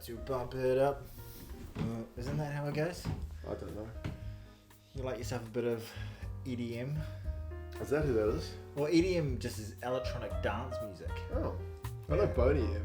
to bump it up. Isn't that how it goes? I don't know. You like yourself a bit of EDM? Is that who that is? Well, EDM just is electronic dance music. Oh, I know Boney M.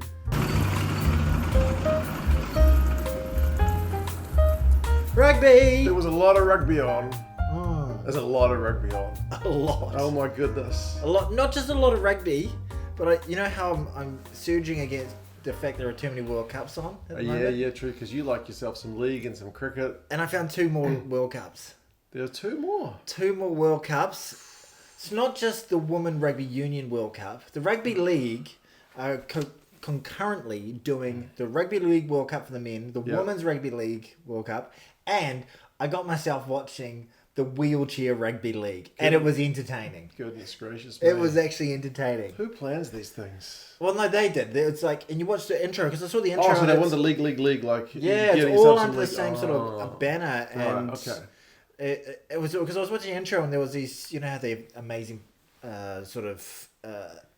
Rugby! There was a lot of rugby on. Oh, There's a lot of rugby on. a lot. Oh my goodness. A lot. Not just a lot of rugby, but you know how I'm surging against the fact there are too many World Cups on at the moment? Yeah, true, because you like yourself some league and some cricket. And I found 2 more World Cups. There are 2 more. 2 more World Cups. It's not just the Women Rugby Union World Cup. The Rugby League are concurrently doing the Rugby League World Cup for the men, the Women's Rugby League World Cup, and I got myself watching the Wheelchair Rugby League, and it was entertaining. Goodness gracious, man. It was actually entertaining. Who plans these things? Well, no, they did. It's like, and you watched the intro, because I saw the intro. Oh, so they won the league, like... Yeah, it's all under the same sort of banner, and... Right, okay. It was because I was watching the intro and there was these, you know how they have amazing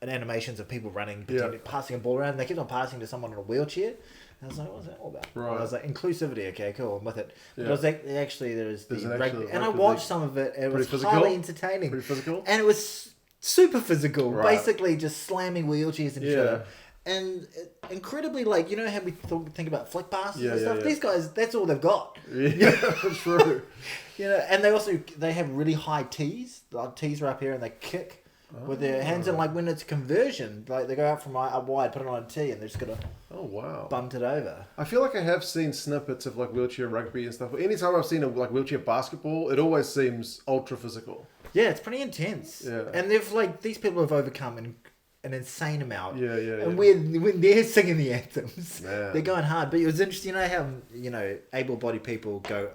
animations of people running, passing a ball around, and they kept on passing to someone in a wheelchair. And I was like, what's that all about? Right. And I was like, inclusivity, okay, cool, I'm with it. But Yeah. I was like, actually, there's the rugby. And I rugby watched league. some of it, and it was physical? highly entertaining. Pretty physical? And it was super physical, Right. basically just slamming wheelchairs and shit. And incredibly, like, you know how we think about flick passes and stuff? Yeah. These guys, that's all they've got. Yeah, true. You know, and they have really high tees. The tees are up here and they kick with their hands. And like when it's conversion, like they go out from up wide, put it on a tee, and they're just gonna bunt it over. I feel like I have seen snippets of like wheelchair rugby and stuff. But anytime I've seen like wheelchair basketball, it always seems ultra physical. Yeah, it's pretty intense. Yeah. And these people have overcome an insane amount. Yeah. And when they're singing the anthems, Man. they're going hard. But it was interesting, you know how able-bodied people go,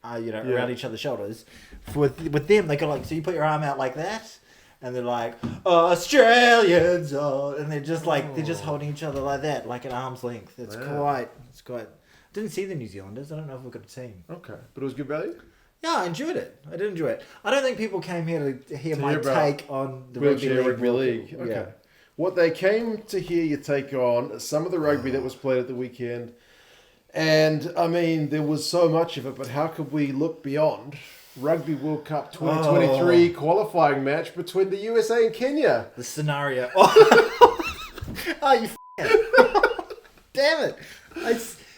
around each other's shoulders. With them, they go like, so you put your arm out like that, and they're like, Australians, and they're just like they're just holding each other like that, like at arm's length. It's quite. Didn't see the New Zealanders. I don't know if we've got a team. Okay, but it was good value. Yeah, I enjoyed it. I did enjoy it. I don't think people came here to hear my take on the Rugby League. Okay. Yeah. What they came to hear your take on some of the rugby that was played at the weekend. And, I mean, there was so much of it, but how could we look beyond Rugby World Cup 2023 qualifying match between the USA and Kenya? The scenario. Oh, you damn it.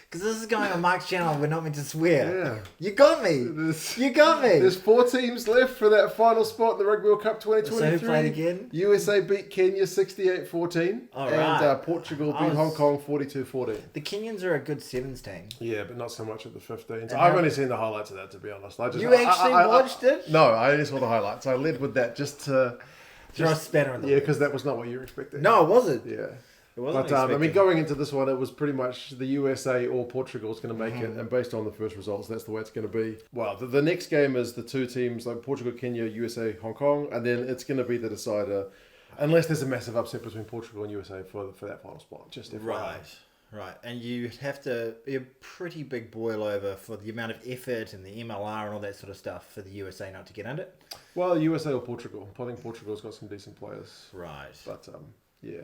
Because this is going on Mark's channel, we're not meant to swear. Yeah. You got me. You got me. There's 4 teams left for that final spot in the Rugby World Cup 2023. So who played again? USA beat Kenya 68-14. All and right. Portugal beat Hong Kong 42-14. The Kenyans are a good sevens team. Yeah, but not so much of the 15s. And I've only seen the highlights of that, to be honest. You actually watched it? No, I only saw the highlights. I led with that just to... Throw a spanner in the Yeah, works. because that was not what you were expecting. No, it wasn't. Yeah. It wasn't But, I mean, expected. going into this one, it was pretty much the USA or Portugal is going to make it. And based on the first results, that's the way it's going to be. Well, the next game is the 2 teams, like Portugal, Kenya, USA, Hong Kong. And then it's going to be the decider, unless there's a massive upset between Portugal and USA for that final spot. Just FYI. Right. And you have to be a pretty big boil over for the amount of effort and the MLR and all that sort of stuff for the USA not to get in it. Well, USA or Portugal. I think Portugal's got some decent players. Right. But, yeah.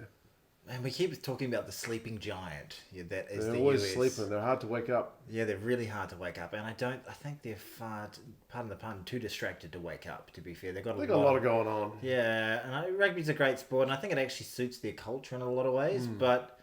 And we keep talking about the sleeping giant. Yeah, that is They're the always US. sleeping. They're hard to wake up. Yeah, they're really hard to wake up. And I think they're pardon the pun, too distracted to wake up, to be fair. They've got a lot of going on. Yeah, and rugby's a great sport, and I think it actually suits their culture in a lot of ways, but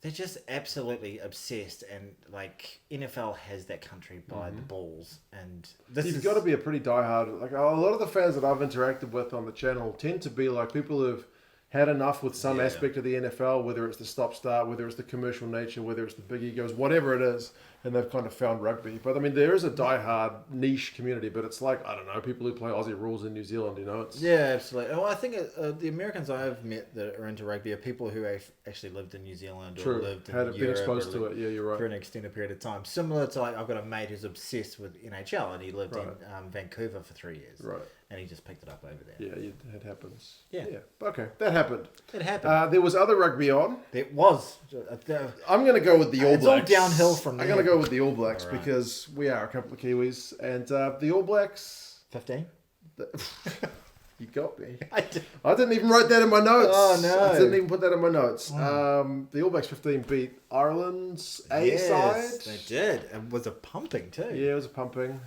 they're just absolutely obsessed, and like NFL has that country by the balls, and You've got to be a pretty diehard. Like a lot of the fans that I've interacted with on the channel tend to be like people who've had enough with some aspect of the NFL, whether it's the stop-start, whether it's the commercial nature, whether it's the big egos, whatever it is, and they've kind of found rugby. But I mean, there is a die-hard niche community, but it's like, I don't know, people who play Aussie rules in New Zealand, you know? It's... Yeah, absolutely. Well, I think the Americans I've met that are into rugby are people who actually lived in New Zealand or lived in Had been Europe exposed to it. Yeah, you're right. for an extended period of time. Similar to like, I've got a mate who's obsessed with NHL, and he lived in Vancouver for 3 years. Right. And he just picked it up over there. Yeah, it happens. Yeah. Okay, that happened. It happened. There was other rugby on. It was. I'm going to go with the All Blacks. It's all downhill from there. I'm going to go with the All Blacks All right. because we are a couple of Kiwis. And the All Blacks... 15? You got me. I did. I didn't even write that in my notes. Oh, no. I didn't even put that in my notes. Oh. The All Blacks 15 beat Ireland's A Yes, side. they did. It was a pumping too. Yeah, it was a pumping.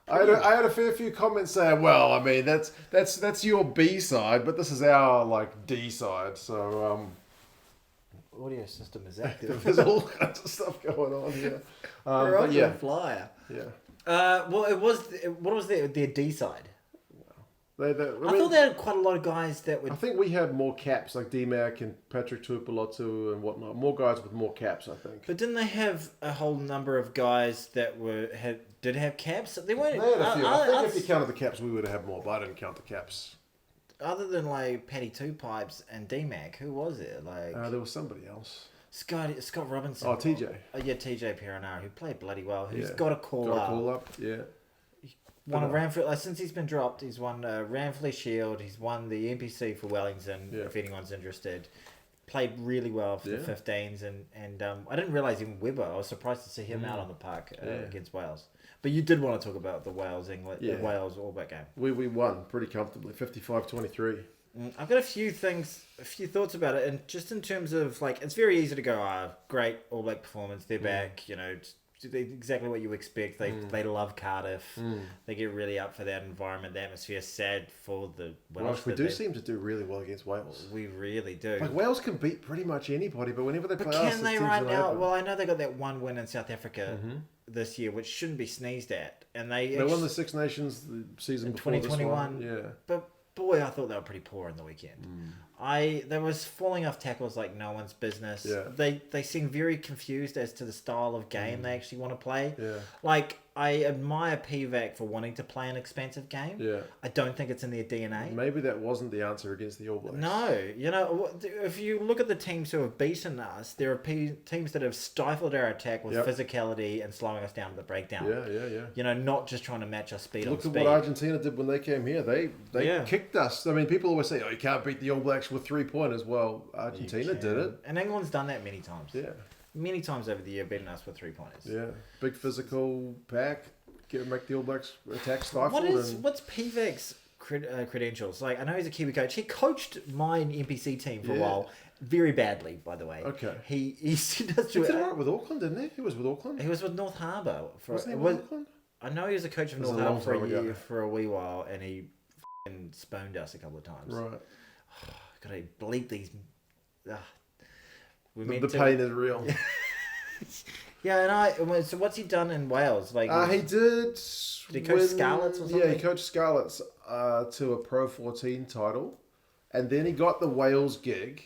I had a fair few comments saying, well, I mean, that's your B side, but this is our like D side. So Audio system is active. there's all kinds of stuff going on here. We're on yeah, the flyer. yeah. Well, what was their D side? I thought they had quite a lot of guys that would. I think we had more caps, like D-Mac and Patrick Tuipulotu and whatnot. More guys with more caps, I think. But didn't they have a whole number of guys that did have caps? They weren't. They had a few. I think if you counted the caps, we would have had more, but I didn't count the caps. Other than like Paddy Two Pipes and D-Mac, who was it? Like there was somebody else. Scott Robinson. Oh, TJ. Yeah, TJ Perenara, who played bloody well. Who's Yeah. got a call up. Yeah. Won a Ranfurly, since he's been dropped, he's won Ranfurly Shield, he's won the NPC for Wellington, if anyone's interested. Played really well for the 15s, and I didn't realise even Webber, I was surprised to see him out on the park against Wales. But you did want to talk about the Wales All Black game. We won pretty comfortably, 55-23. I've got a few thoughts about it, and just in terms of, like, it's very easy to go, great All Black performance, they're back, exactly what you expect. They love Cardiff. They get really up for that environment, the atmosphere. Sad for the Welsh. We do seem to do really well against Wales. We really do. Like Wales can beat pretty much anybody, but whenever they play us, can they right now? Well, I know they got that one win in South Africa this year, which shouldn't be sneezed at, and they won the Six Nations the season before 2021. This one. Yeah, but boy, I thought they were pretty poor in the weekend. They was falling off tackles like no one's business. Yeah. They seem very confused as to the style of game they actually want to play. Yeah. Like, I admire PVAC for wanting to play an expansive game. Yeah. I don't think it's in their DNA. Maybe that wasn't the answer against the All Blacks. No, if you look at the teams who have beaten us, there are teams that have stifled our attack with physicality and slowing us down to the breakdown. Yeah. Not just trying to match our speed on speed. Look at what Argentina did when they came here. They kicked us. I mean, people always say, you can't beat the All Blacks with 3-pointers. Well, Argentina did it. And England's done that many times. Yeah. Many times over the year, beating us with 3-pointers. Yeah. Big physical pack. Make the All Blacks attack stifled. What's PVAC's credentials? Like, I know he's a Kiwi coach. He coached my NPC team for a while. Very badly, by the way. Okay. He sent us to... He did alright with Auckland, didn't he? He was with Auckland? He was with North Harbour. Wasn't he with Auckland? I know he was a coach of North Harbour for a wee while, and he spooned us a couple of times. Right. Gotta bleep these... The pain is real. Yeah, and so what's he done in Wales? Like he did he coach Scarlets or something? Yeah, he coached Scarlets to a Pro 14 title, and then he got the Wales gig,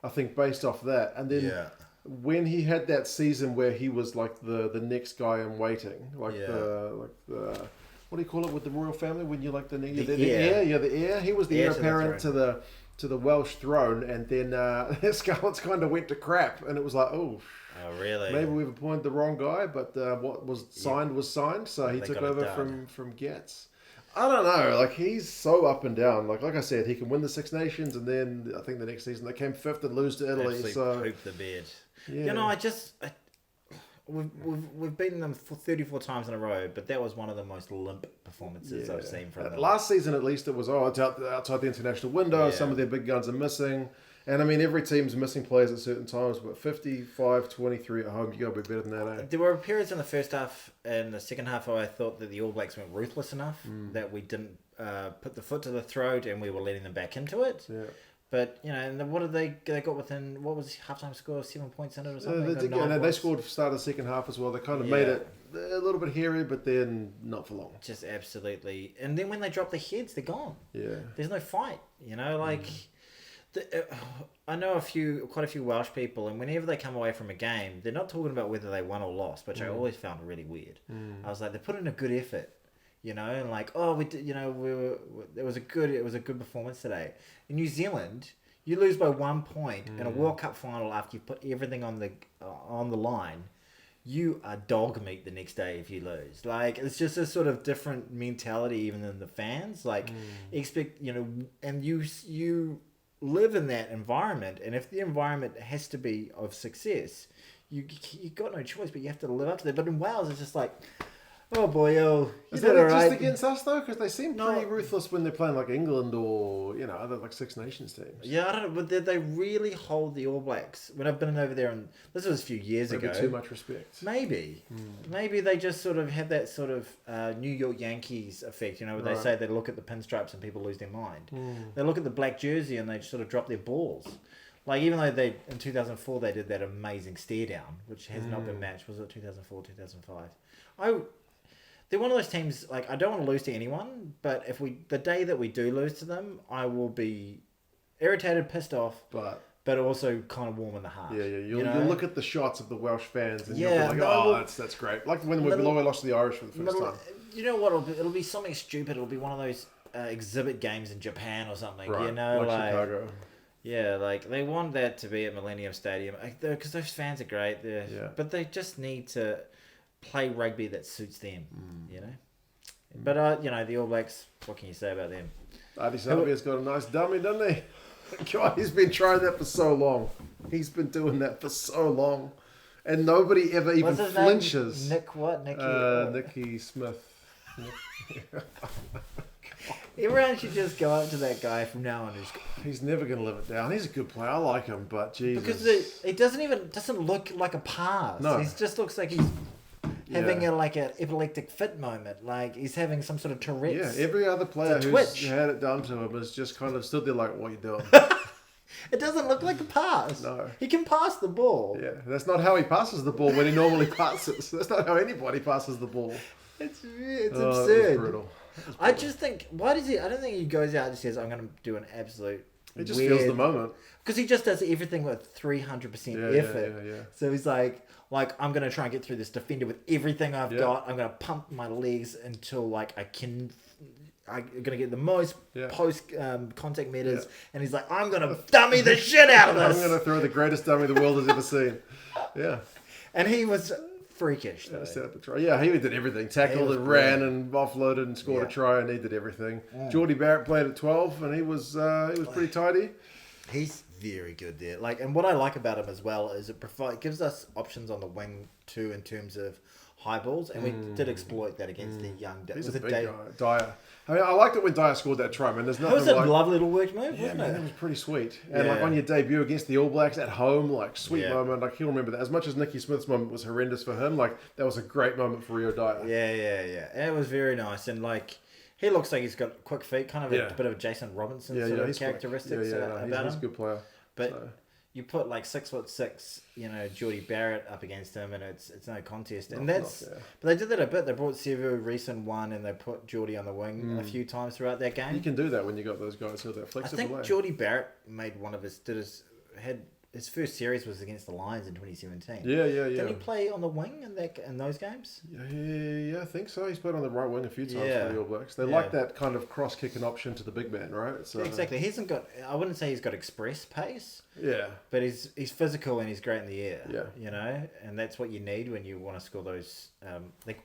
I think, based off that. And then when he had that season where he was like the next guy in waiting, the what do you call it with the royal family when you like the heir? The heir. He was the heir apparent to the Welsh throne, and then Scarlets kind of went to crap, and it was like, oh, really? Maybe we've appointed the wrong guy, but what was signed was signed, so he took over from Getz. I don't know, like he's so up and down. Like I said, he can win the Six Nations, and then I think the next season they came fifth and lose to Italy. Poop the bed. Yeah. We've beaten them for 34 times in a row, but that was one of the most limp performances I've seen from them. Last season, at least, it was it's outside the international window. Some of their big guns are missing. And I mean, every team's missing players at certain times, but 55-23 at home, you got to be better than that, eh? There were periods in the first half and the second half where I thought that the All Blacks weren't ruthless enough, that we didn't put the foot to the throat and we were letting them back into it. Yeah. But, and what did they got within, what was halftime score, 7 points in it or something? They scored start of the second half as well. They kind of made it a little bit hairy, but then not for long. Just absolutely. And then when they drop the heads, they're gone. Yeah. There's no fight, I know quite a few Welsh people, and whenever they come away from a game, they're not talking about whether they won or lost, which I always found really weird. I was like, they put in a good effort, and like, we did, it was a good performance today. In New Zealand, you lose by 1 point in a World Cup final after you put everything on the line. You are dog meat the next day if you lose. Like, it's just a sort of different mentality even than the fans. Like, expect, and you live in that environment, and if the environment has to be of success, you got no choice, but you have to live up to that. But in Wales, it's just like, Oh boy, oh. Is You did that all just right. against us though? Because they seem No. pretty ruthless when they're playing like England or other like Six Nations teams. Yeah, I don't know, but did they really hold the All Blacks? When I've been over there, and this was a few years Maybe ago. too much respect. Maybe. Maybe they just sort of have that sort of New York Yankees effect, where they say they look at the pinstripes and people lose their mind. They look at the black jersey and they sort of drop their balls. Like, even though in 2004 they did that amazing stare down, which has not been matched. Was it 2004, 2005? They're one of those teams, like, I don't want to lose to anyone, but the day that we do lose to them, I will be irritated, pissed off, but also kind of warm in the heart. Yeah. You'll look at the shots of the Welsh fans and you'll be like, no, that's great. Like when we lost to the Irish for the first time. You know what? It'll be something stupid. It'll be one of those exhibit games in Japan or something. Right, like Chicago. Yeah, like they want that to be at Millennium Stadium because those fans are great. But they just need to play rugby that suits them. But the All Blacks. What can you say about them? Adi Sabia's got a nice dummy, doesn't he? God, he's been trying that for so long. He's been doing that for so long, and nobody ever even flinches. Nick what? Nicky Smith. Everyone should just go up to that guy from now on. He's never going to live it down. He's a good player. I like him, but Jesus. Because it doesn't look like a pass. No. He just looks like he's having an epileptic fit moment. Like he's having some sort of Tourette's. Yeah, every other player who's twitch. had it done to him has just kind of stood there like, what are you doing? It doesn't look like a pass. No. He can pass the ball. Yeah, that's not how he passes the ball when he normally passes. That's not how anybody passes the ball. It's That absurd. was brutal. I just think, why does he? I don't think he goes out and says, "I'm going to do an absolute." He just feels the moment. Because he just does everything with 300% effort. Yeah. So he's like I'm going to try and get through this defender with everything I've got. I'm going to pump my legs until I'm going to get the most post contact meters. And he's like, I'm going to dummy the shit out of this. I'm going to throw the greatest dummy the world has ever seen. Yeah. And he was freakish. Though. Set up the try. Yeah, he did everything. Tackled and ran and offloaded and scored a try, and he did everything. Geordie Barrett played at 12, and he was pretty tidy. He's very good there. And what I like about him as well is it gives us options on the wing too in terms of high balls, and we did exploit that against the young. He's a big guy, Dyer. I mean, I liked it when Dyer scored that try. Man, there's nothing. That was a lovely little work move, yeah, wasn't man, it? that was pretty sweet. And on your debut against the All Blacks at home, sweet moment. He'll remember that. As much as Nicky Smith's moment was horrendous for him, that was a great moment for Rio Dyer. Yeah. And it was very nice, and he looks like he's got quick feet, kind of a bit of Jason Robinson sort of characteristics about him. He's a good player. But you put 6'6", Geordie Barrett up against him, and it's no contest. And but they did that a bit. They brought Sevu, Reese in one, and they put Geordie on the wing a few times throughout that game. You can do that when you got those guys who are that flexible. I think Geordie Barrett made had his first series was against the Lions in 2017. Yeah. Didn't he play on the wing in those games? Yeah, I think so. He's played on the right wing a few times for the All Blacks. They like that kind of cross-kicking option to the big man, right? So, exactly. He hasn't got. I wouldn't say he's got express pace. Yeah. But he's physical and he's great in the air. Yeah. And that's what you need when you want to score those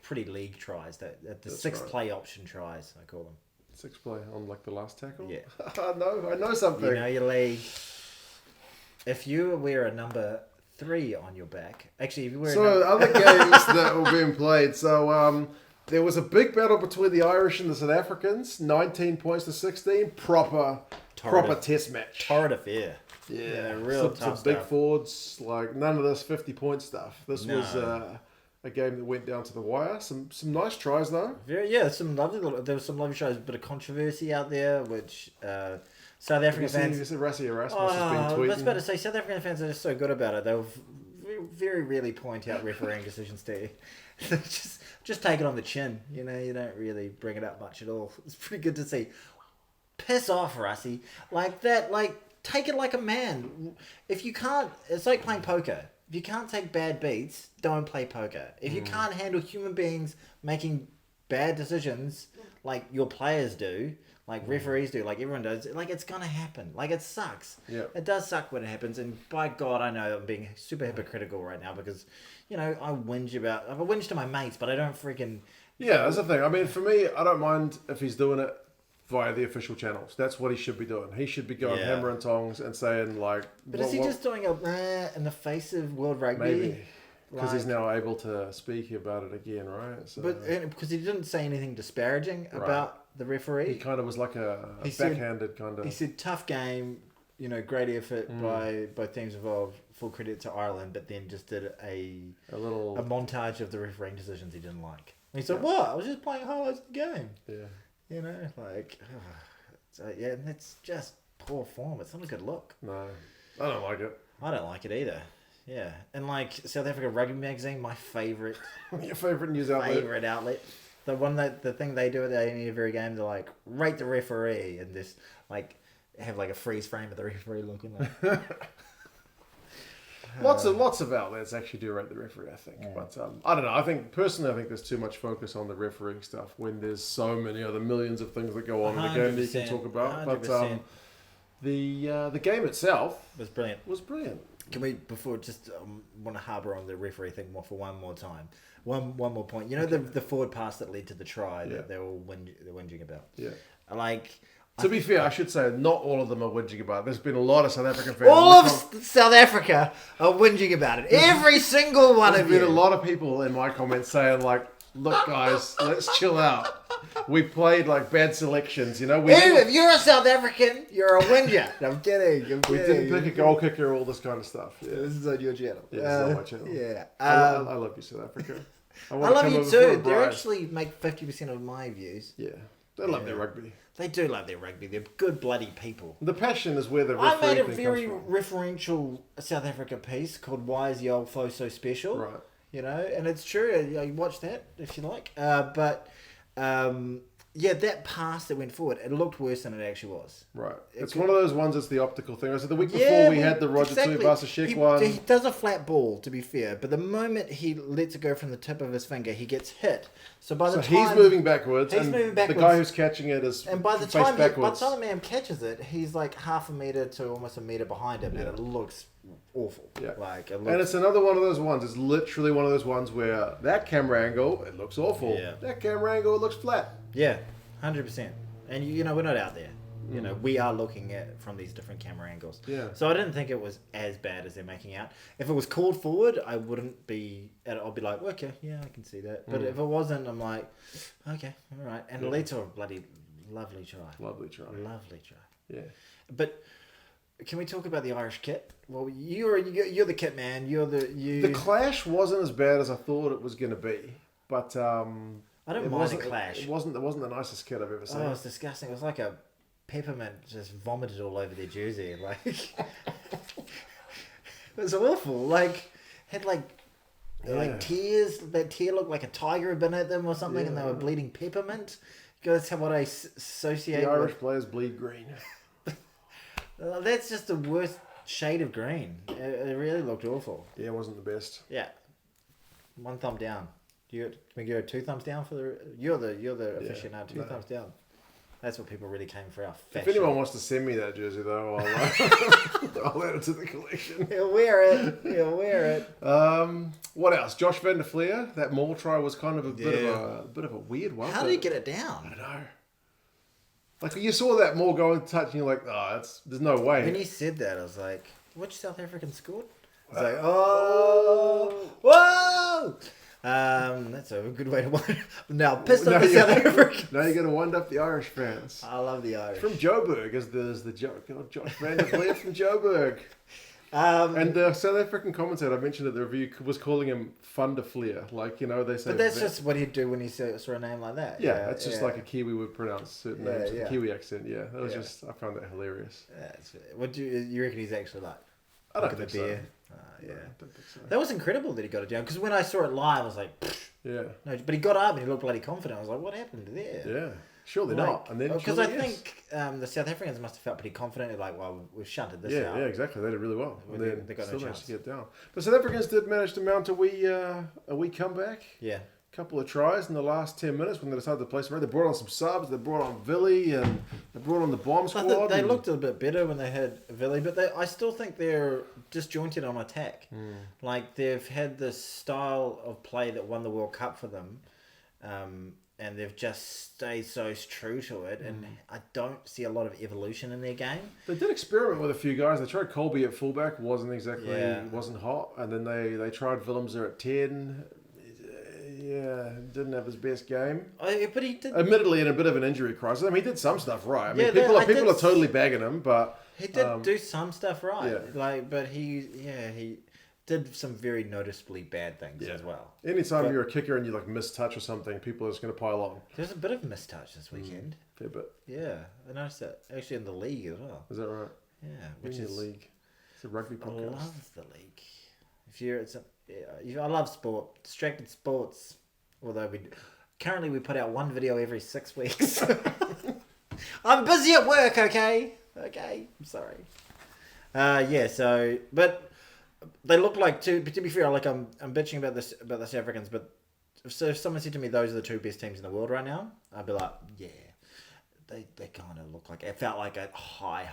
pretty league tries. The six play option tries, I call them. Six play on the last tackle. Yeah. I know something. You know your league. If you wear a number 3 on your back, actually, if you wear other games that were being played. So there was a big battle between the Irish and the South Africans. 19 points to 16. Proper test match. Torrid affair. Yeah, real some tough big stuff. forwards. None of this 50-point stuff. This was a game that went down to the wire. Some nice tries though. There was some lovely shows. A bit of controversy out there, which. South African fans. Rassie Erasmus has been tweeting. I was about to say, South African fans are just so good about it. They'll very rarely point out refereeing decisions to you. just take it on the chin. You don't really bring it up much at all. It's pretty good to see. Piss off, Rassie. Like that. Take it like a man. If you can't, it's like playing poker. If you can't take bad beats, don't play poker. If you can't handle human beings making bad decisions like your players do. Like referees do, like everyone does. It's gonna happen. It sucks. Yeah. It does suck when it happens, and by God, I know I'm being super hypocritical right now because, I whinge to my mates, but I don't freaking. Yeah, that's the thing. I mean, for me, I don't mind if he's doing it via the official channels. That's what he should be doing. He should be going hammer and tongs and saying But is he just doing a in the face of World Rugby? Maybe. Because he's now able to speak about it again, right? So, but because he didn't say anything disparaging about the referee. He kind of was like a backhanded kind of... He said, tough game, great effort by both teams involved, full credit to Ireland, but then just did a montage of the refereeing decisions he didn't like. And he said, what? I was just playing highlights of the game. Yeah. And that's just poor form. It's not a good look. No, I don't like it. I don't like it either. Yeah, and South Africa Rugby Magazine, my favourite. Your favourite news outlet. Favourite outlet. The thing they do at the end of every game, they're like, rate the referee, and just have a freeze frame of the referee looking like. Lots of outlets actually do rate the referee, I think. Yeah. But I don't know. I think there's too much focus on the refereeing stuff when there's so many other millions of things that go on in the game that you can talk about. 100%. But the game itself was brilliant. Can we, before, just want to harbour on the referee thing for one more time. One more point. The forward pass that led to the try that they're all whinging about. Yeah. To be fair, I should say not all of them are whinging about it. There's been a lot of South African fans. All of South Africa are whinging about it. Every single one of you. There's been a lot of people in my comments saying look guys, let's chill out. We played bad selections, If you're a South African, you're a whinger. I'm kidding. We didn't pick a goal kicker, all this kind of stuff. Yeah. This is on your channel. Yeah, this is on my channel. Yeah. I love you, South Africa. I love you too. They actually make 50% of my views. Yeah. They love their rugby. They do love their rugby. They're good bloody people. The passion is where the referee I made a very referential South Africa piece called Why Is the Old Foe So Special? Right. And it's true. You watch that if you like. That pass that went forward, it looked worse than it actually was. Right. It's one of those ones that's the optical thing. I said the week before we had the Roger Tuivasa-Sheck one. He does a flat ball, to be fair, but the moment he lets it go from the tip of his finger, he gets hit. So he's moving backwards, the guy who's catching it is by the time the man catches it, he's half a metre to almost a metre behind him, and it looks awful. Yeah. And it's another one of those ones. It's literally one of those ones where that camera angle, it looks awful. Yeah. That camera angle, it looks flat. Yeah, 100%. And we're not out there. We are looking at from these different camera angles. Yeah. So I didn't think it was as bad as they're making out. If it was called forward, I wouldn't be. I'll be like, okay, yeah, I can see that. But if it wasn't, I'm like, okay, all right. And it led to a bloody lovely try. Lovely try. Yeah. But can we talk about the Irish kit? Well, you're the kit man. The clash wasn't as bad as I thought it was going to be, but I don't mind a clash. It wasn't the nicest kit I've ever seen. Oh, it was disgusting. It was like a peppermint just vomited all over their jersey. It was awful. Had tears. That tear looked like a tiger had been at them or something, and they were bleeding peppermint. That's what I associate. The Irish players bleed green. That's just the worst shade of green. It really looked awful. Yeah, it wasn't the best. Yeah. One thumb down. Can we go 2 thumbs down for the? You're the aficionado. 2 thumbs down. That's what people really came for. Our fashion. If anyone wants to send me that jersey, though, I'll add it to the collection. He'll wear it. What else? Josh van der Fleer. That maul try was kind of a bit of a weird one. How did he get it down? I don't know. You saw that maul go and touch, and you're like, there's no way. When he said that, I was like, which South African scored? I was like, whoa! That's a good way to wind up. Now, pissed off the South African. Now you're going to wind up the Irish fans. I love the Irish. From Joburg, as there's the Josh van der Fleer from Joburg. And the South African commentator, I mentioned at the review, was calling him Van der Fleer. They say. But that's just what he'd do when he saw a name like that. Yeah, it's just like a Kiwi would pronounce certain names with a Kiwi accent. Yeah, that was just, I found that hilarious. What do you reckon he's actually like? I don't think so. Yeah. No, I don't think so. That was incredible that he got it down, because when I saw it live, I was like, yeah. No, but he got up and he looked bloody confident. I was like, what happened there? Yeah. Surely not. And then because I think the South Africans must have felt pretty confident. They're like, well, we've shunted this out. Yeah, exactly. They did really well. And then they got still no managed chance to get down. But South Africans did manage to mount a wee comeback. Yeah. Couple of tries in the last 10 minutes when they decided to play some. They brought on some subs. They brought on Villy and they brought on the bomb squad. They looked a bit better when they had Villy, but I still think they're disjointed on attack. They've had this style of play that won the World Cup for them, and they've just stayed so true to it. And I don't see a lot of evolution in their game. They did experiment with a few guys. They tried Colby at fullback, wasn't hot, and then they tried Willemser at 10. Yeah, didn't have his best game. But he did. Admittedly, in a bit of an injury crisis. I mean, he did some stuff right. I mean, Yeah, people are totally bagging him, but he did do some stuff right. Yeah. But he did some very noticeably bad things as well. Anytime you're a kicker and you miss touch or something, people are just going to pile on. There's a bit of mistouch this weekend. Fair bit. Yeah, I noticed that actually in the league as well. Is that right? Yeah, Which is league. It's a rugby podcast. I love the league. I love sport, distracted sports. Although currently we put out one video every 6 weeks. I'm busy at work. Okay, I'm sorry. But they look like to be fair. I'm bitching about the South Africans, but if someone said to me those are the 2 best teams in the world right now, I'd be like, yeah. They kind of look like it felt like a high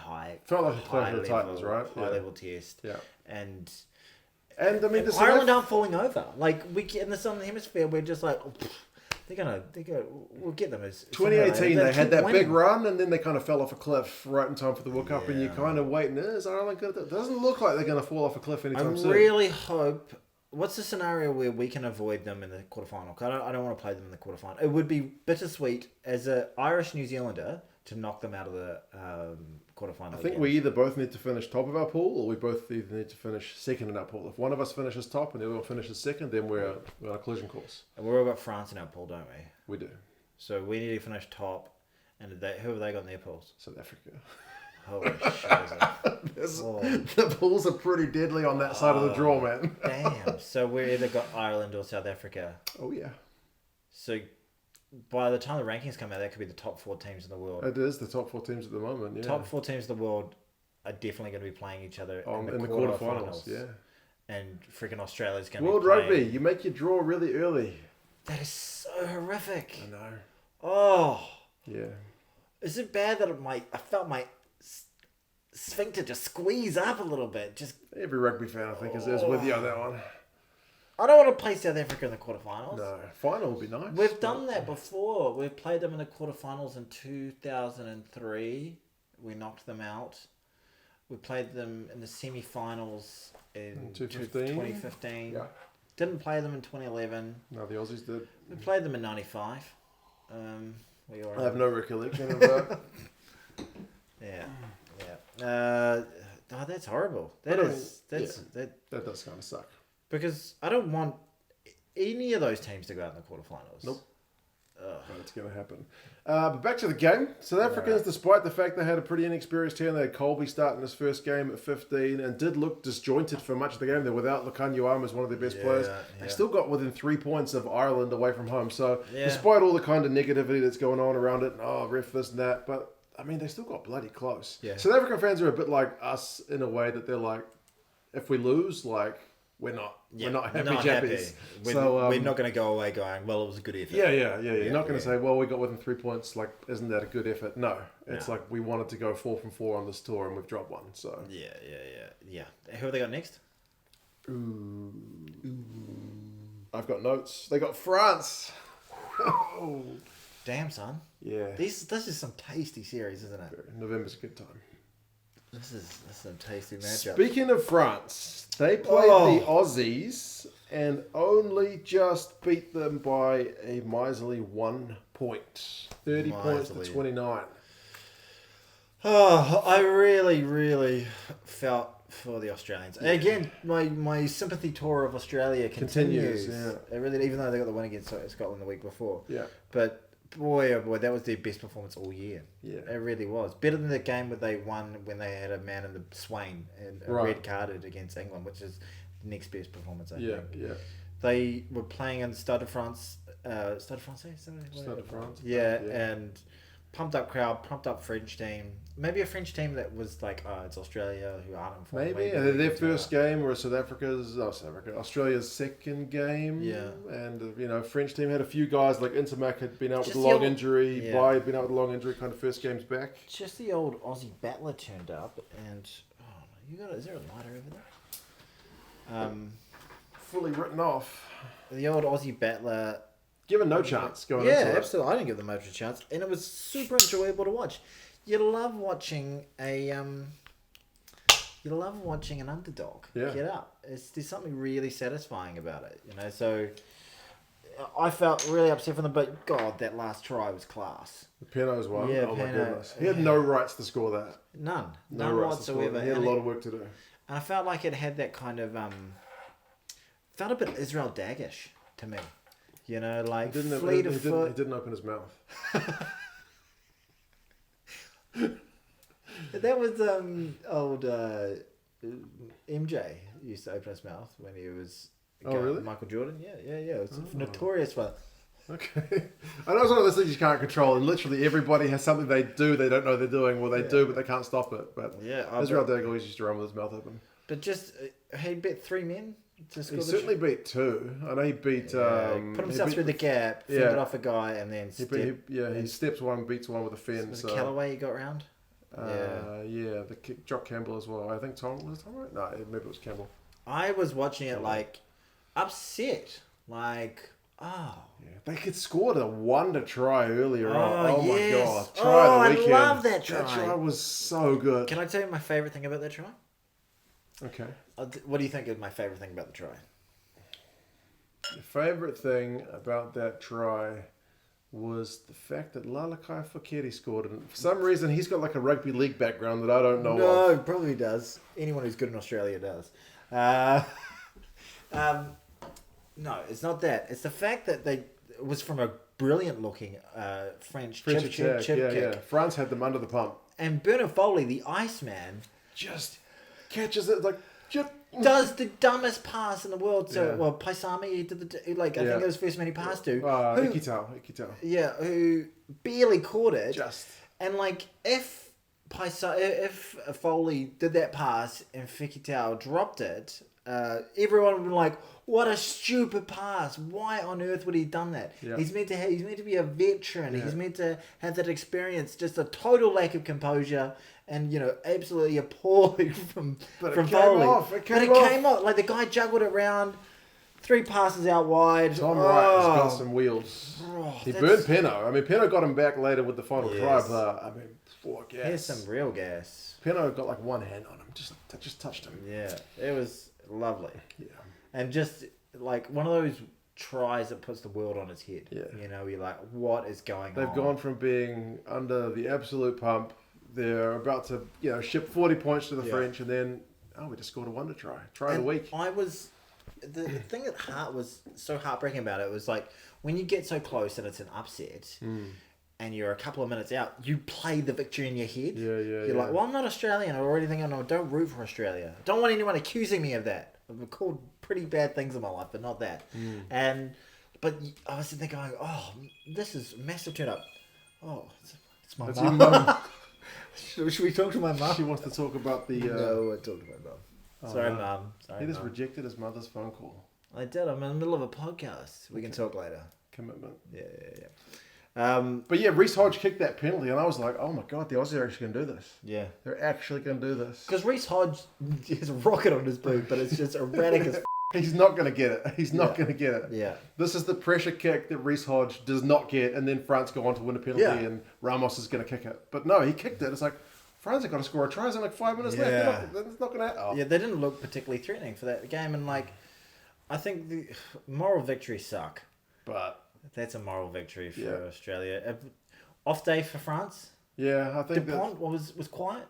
level Titans, right? High level test. Yeah. And I mean, Ireland aren't falling over. In the Southern Hemisphere, we're just like, we'll get them as 2018. They had that big run, and then they kind of fell off a cliff right in time for the World Cup, and you're kind of waiting. Is Ireland good? It doesn't look like they're going to fall off a cliff anytime soon. I really hope. What's the scenario where we can avoid them in the quarterfinal? I don't want to play them in the quarterfinal. It would be bittersweet as an Irish New Zealander to knock them out of the quarterfinal. I think we either both need to finish top of our pool, or we both either need to finish second in our pool. If one of us finishes top and the other one finishes second, then we're on a collision course. And we've all got France in our pool, don't we? We do. So we need to finish top. And who have they got in their pools? South Africa. Holy shit. The pools are pretty deadly on that side of the draw, man. Damn. So we've either got Ireland or South Africa. Oh, yeah. So by the time the rankings come out, that could be the top 4 teams in the world. It is the top 4 teams at the moment, yeah. Top 4 teams in the world are definitely going to be playing each other in the quarterfinals. Yeah. And freaking Australia's going to be playing. World Rugby, you make your draw really early. That is so horrific. I know. Oh. Yeah. Is it bad that I felt my sphincter just squeeze up a little bit? Just every rugby fan, I think, is with you on that one. I don't want to play South Africa in the quarterfinals. No, final would be nice. We've done that before. We've played them in the quarterfinals in 2003. We knocked them out. We played them in the semi-finals in 2015. Yeah. Didn't play them in 2011. No, the Aussies did. We played them in 95. I have no recollection of that. Yeah. That's horrible. That does kind of suck. Because I don't want any of those teams to go out in the quarterfinals. Nope. It's going to happen. But back to the game. South Africans, despite the fact they had a pretty inexperienced team, they had Colby starting his first game at 15 and did look disjointed for much of the game. They're without Lukhanyo as one of their best players. They still got within 3 points of Ireland away from home. So despite all the kind of negativity that's going on around it, ref this and that, but I mean, they still got bloody close. Yeah. South African fans are a bit like us in a way that they're like, if we lose, we're not happy jappies. We're not going to go away going, well, it was a good effort. Yeah. You're not going to say, well, we got within 3 points. Isn't that a good effort? No. It's like we wanted to go 4 from 4 on this tour and we've dropped 1. So Yeah. Who have they got next? Ooh. I've got notes. They got France. Oh. Damn, son. Yeah. This is some tasty series, isn't it? November's a good time. This is some tasty matchup. Speaking of France, they played the Aussies and only just beat them by a miserly 1 point. 30 points to 29. Oh, I really, really felt for the Australians. Yeah. Again, my sympathy tour of Australia continues. Yeah. It really, even though they got the win against Scotland the week before. Yeah. But boy, oh boy, that was their best performance all year. Yeah. It really was. Better than the game where they won when they had a man in the Swain and red carded against England, which is the next best performance, I think. Yeah. They were playing in Stade de France. Stade de France? Stade de France. Yeah, and pumped up crowd, pumped up French team. Maybe a French team that was like, it's Australia who aren't in form. Maybe. And their first game was Australia's second game. Yeah. And, French team had a few guys, like Intermac had been out with a long injury. Bai had been out with a long injury, kind of first game's back. Just the old Aussie battler turned up and, is there a lighter over there? Fully written off. The old Aussie battler Given no chance going into it. Yeah, absolutely. I didn't give them much of a chance, and it was super enjoyable to watch. You love watching an underdog get up. There's something really satisfying about it, you know. So I felt really upset for them, but God, that last try was class. The Peno's one. Yeah, oh my Peno, goodness. He had no rights to score that. None rights whatsoever. He had a lot of work to do. And I felt like it had that kind of felt a bit Israel Daggish to me. You know, like fleet of foot. He didn't open his mouth. That was old MJ used to open his mouth when he was really? Michael Jordan. Yeah. It's a notorious one. Okay. I know it's one of those things you can't control, and literally everybody has something they do they don't know they're doing, or they do but they can't stop it. But Israel Dagg always used to run with his mouth open. But just he beat 3 men. He certainly beat 2. I know he beat. Put himself through the gap, fended off a guy, and then he steps one, beats one with a fence. Was it Callaway he got round? Jock Campbell as well. I think Tom right? No, maybe it was Campbell. I was watching it like upset, like they could score a wonder try earlier on. Oh yes. My god! Try of the weekend. I love that try. That try was so good. Can I tell you my favorite thing about that try? Okay. What do you think is my favorite thing about the try? The favorite thing about that try was the fact that Lalakai Foketi scored, and for some reason he's got like a rugby league background that I don't know of. No, probably does. Anyone who's good in Australia does. No, it's not that. It's the fact that it was from a brilliant looking French chip kick. Yeah. France had them under the pump. And Bernard Foley, the Iceman, just catches it like chip. Does the dumbest pass in the world. So, Paisami, he did I think it was the first man he passed to. Ikitau. Yeah, who barely caught it. And if Foley did that pass and Fikitau dropped it, everyone would be like, "What a stupid pass! Why on earth would he have done that?" Yeah. He's meant to be a veteran. Yeah. He's meant to have that experience. Just a total lack of composure, and absolutely appalling from Foley. It came off. Like the guy juggled it round, 3 passes out wide. Tom Wright has got some wheels. He burned Peno. I mean, Peno got him back later with the final try, but I mean, for gas. Here's some real gas. Peno got like one hand on him. Just touched him. Yeah, it was lovely. Yeah. And just like one of those tries that puts the world on its head. Yeah. You're like, what is going on? They've gone from being under the absolute pump. They're about to, ship 40 points to the French, and then, we just scored a wonder try. Try of the week. The thing that was so heartbreaking about it was like, when you get so close and it's an upset, and you're a couple of minutes out, you play the victory in your head. You're like, well, I'm not Australian or anything. I don't root for Australia. I don't want anyone accusing me of that. I've called pretty bad things in my life, but not that. But I was sitting there going, oh, this is a massive turn up. Oh, it's my mum. Should we talk to my mum? She wants to talk about the... No, I talked to my mum. Sorry, Mum. He just rejected his mother's phone call. I did. I'm in the middle of a podcast. We can talk later. Commitment. Yeah. But yeah, Reece Hodge kicked that penalty, and I was like, oh my god, the Aussies are actually going to do this. Yeah. They're actually going to do this. Because Reece Hodge has a rocket on his boot, but it's just erratic as He's not going to get it. He's not going to get it. Yeah. This is the pressure kick that Reece Hodge does not get, and then France go on to win a penalty, and Ramos is going to kick it. But no, he kicked it. It's like, France have got to score a try. There's like 5 minutes left. It's not going to happen. Yeah, they didn't look particularly threatening for that game, and I think the moral victories suck. But that's a moral victory for Australia. Off day for France. Yeah, I think Dupont was quiet.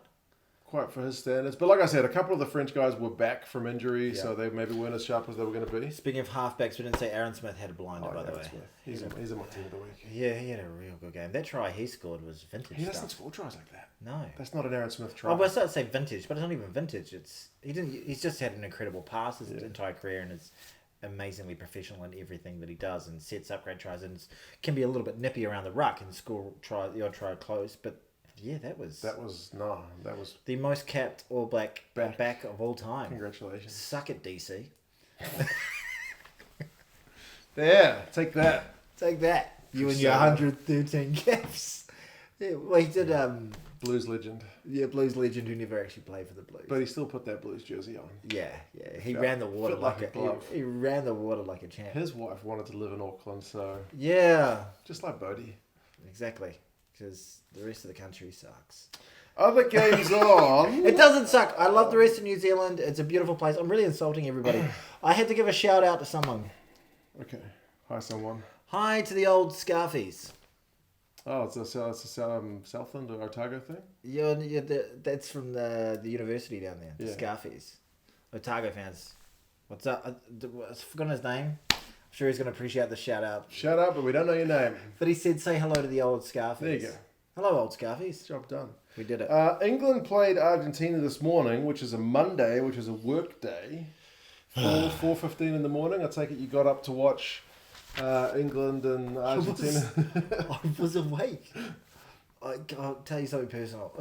Quite for his standards. But like I said, a couple of the French guys were back from injury, so they maybe weren't as sharp as they were going to be. Speaking of halfbacks, we didn't say Aaron Smith had a blinder, by the way. He's in my team of the week. Yeah, he had a real good game. That try he scored was vintage. He doesn't score tries like that. No. That's not an Aaron Smith try. I was about to say vintage, but it's not even vintage. He's just had an incredible pass his entire career, and is amazingly professional in everything that he does, and sets up great tries, and can be a little bit nippy around the ruck and score the odd try close, but yeah, that was the most capped All Black back of all time. Congratulations. Suck it, DC. There, take that. Take that. You and your 113 caps. Yeah, well, he did Blues legend. Yeah, Blues legend who never actually played for the Blues. But he still put that Blues jersey on. Yeah. He ran the water like a glove. He ran the water like a champ. His wife wanted to live in Auckland, so... Yeah. Just like Bodie. Exactly. Because the rest of the country sucks. Other games on. It doesn't suck. I love the rest of New Zealand. It's a beautiful place. I'm really insulting everybody. I had to give a shout out to someone. Okay. Hi, someone. Hi to the old Scarfies. Oh, it's a Southland or Otago thing? Yeah, that's from the university down there. The Scarfies. Otago fans. What's up? I've forgotten his name. I'm sure he's going to appreciate the shout out. Shout out, but we don't know your name. But he said, say hello to the old Scarfies. There you go. Hello, old Scarfies. Job done. We did it. England played Argentina this morning, which is a Monday, which is a work day. 4:15 in the morning. I take it you got up to watch England and Argentina. I was awake. I'll tell you something personal.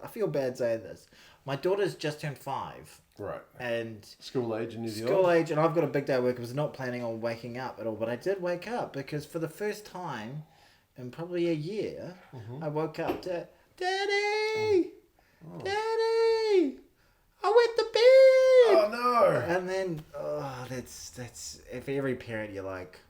I feel bad saying this. My daughter's just turned 5. Right. And school age in New Zealand. School age, and I've got a big day of work. I was not planning on waking up at all, but I did wake up because for the first time in probably a year, I woke up to, Daddy! Oh. Daddy! I went to bed! Oh no! And then, that's if every parent you're like,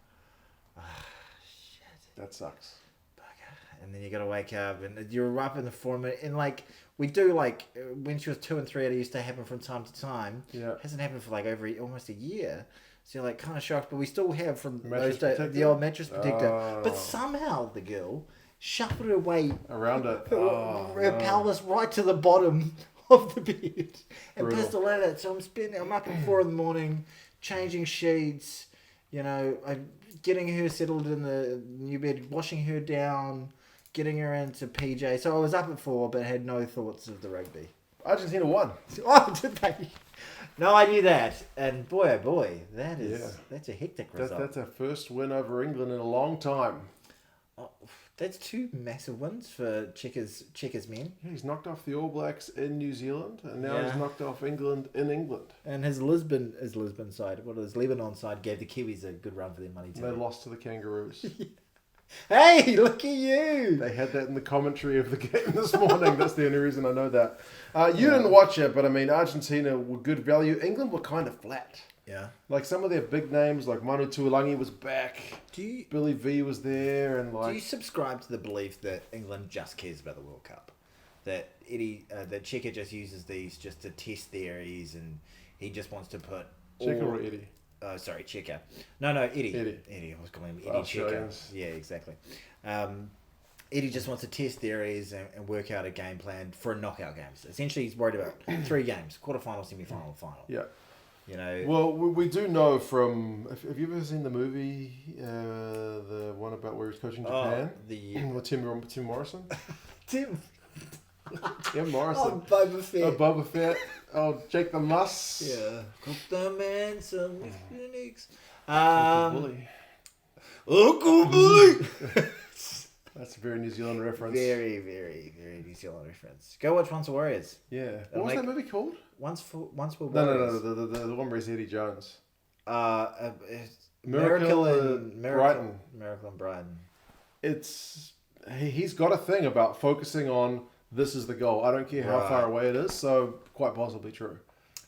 shit. That sucks. Bugger. And then you gotta wake up, and you're up in the 4 minute, and like, we do like, when she was 2 and 3, it used to happen from time to time. Yeah. It hasn't happened for like almost a year. So you're like kind of shocked, but we still have from Mattress those days, protector? the old mattress protector. Oh. But somehow the girl shuffled her way Around it. her pelvis right to the bottom of the bed and Brutal. pissed all at it. So I'm up at 4 in the morning, changing sheets, I'm getting her settled in the new bed, washing her down, getting her into PJ. So I was up at 4, but had no thoughts of the rugby. Argentina won. Oh, did they? No, I knew that. And boy, oh boy, that's a hectic result. That's our first win over England in a long time. Oh, that's 2 massive wins for Checkers men. Yeah, he's knocked off the All Blacks in New Zealand, and now he's knocked off England in England. And his Lisbon side, his Lebanon side, gave the Kiwis a good run for their money too. They lost to the Kangaroos. Hey, look at you! They had that in the commentary of the game this morning. That's the only reason I know that. You didn't watch it, but I mean, Argentina were good value. England were kind of flat. Yeah. Like some of their big names, like Manu Tuolangi was back. Billy V was there, and like. Do you subscribe to the belief that England just cares about the World Cup? That that Checker just uses these just to test theories, and he just wants to put. Checker or Eddie? Oh, sorry, Checker. No, Eddie. Eddie. I was calling him Eddie Checker. Yeah, exactly. Eddie just wants to test theories and work out a game plan for knockout games. Essentially, he's worried about 3 games: quarterfinal, semi-final, final. Yeah. Well, we do know from. Have you ever seen the movie, the one about where he's coaching Japan? With Tim Morrison. Tim Morrison. Oh, Boba Fett. Boba Fett. Oh, Jake the Muss. Yeah. Cook the man some Phoenix. Uncle Bully. That's a very New Zealand reference. Very, very, very New Zealand reference. Go watch Once for Warriors. Yeah. What was that movie called? Once for Warriors. No. The one where he's Eddie Jones. Miracle in Brighton. Miracle in Brighton. He's got a thing about focusing on this is the goal. I don't care how far away it is, so quite possibly true.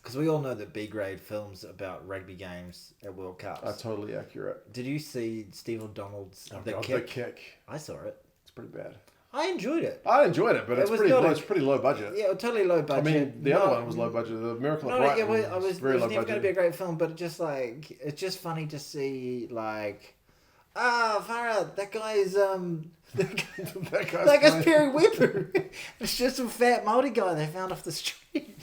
Because we all know that B-grade films about rugby games at World Cups are totally accurate. Did you see Steve O'Donnell's The Kick? I saw it. It's pretty bad. I enjoyed it. I enjoyed it, but it's pretty low budget. Yeah, totally low budget. I mean, the other one was low budget. The Miracle of Brighton was very low budget. It was never going to be a great film, but it's just funny to see, like, Farah, that guy's that guy's Perry Weber. It's just some fat Māori guy they found off the street.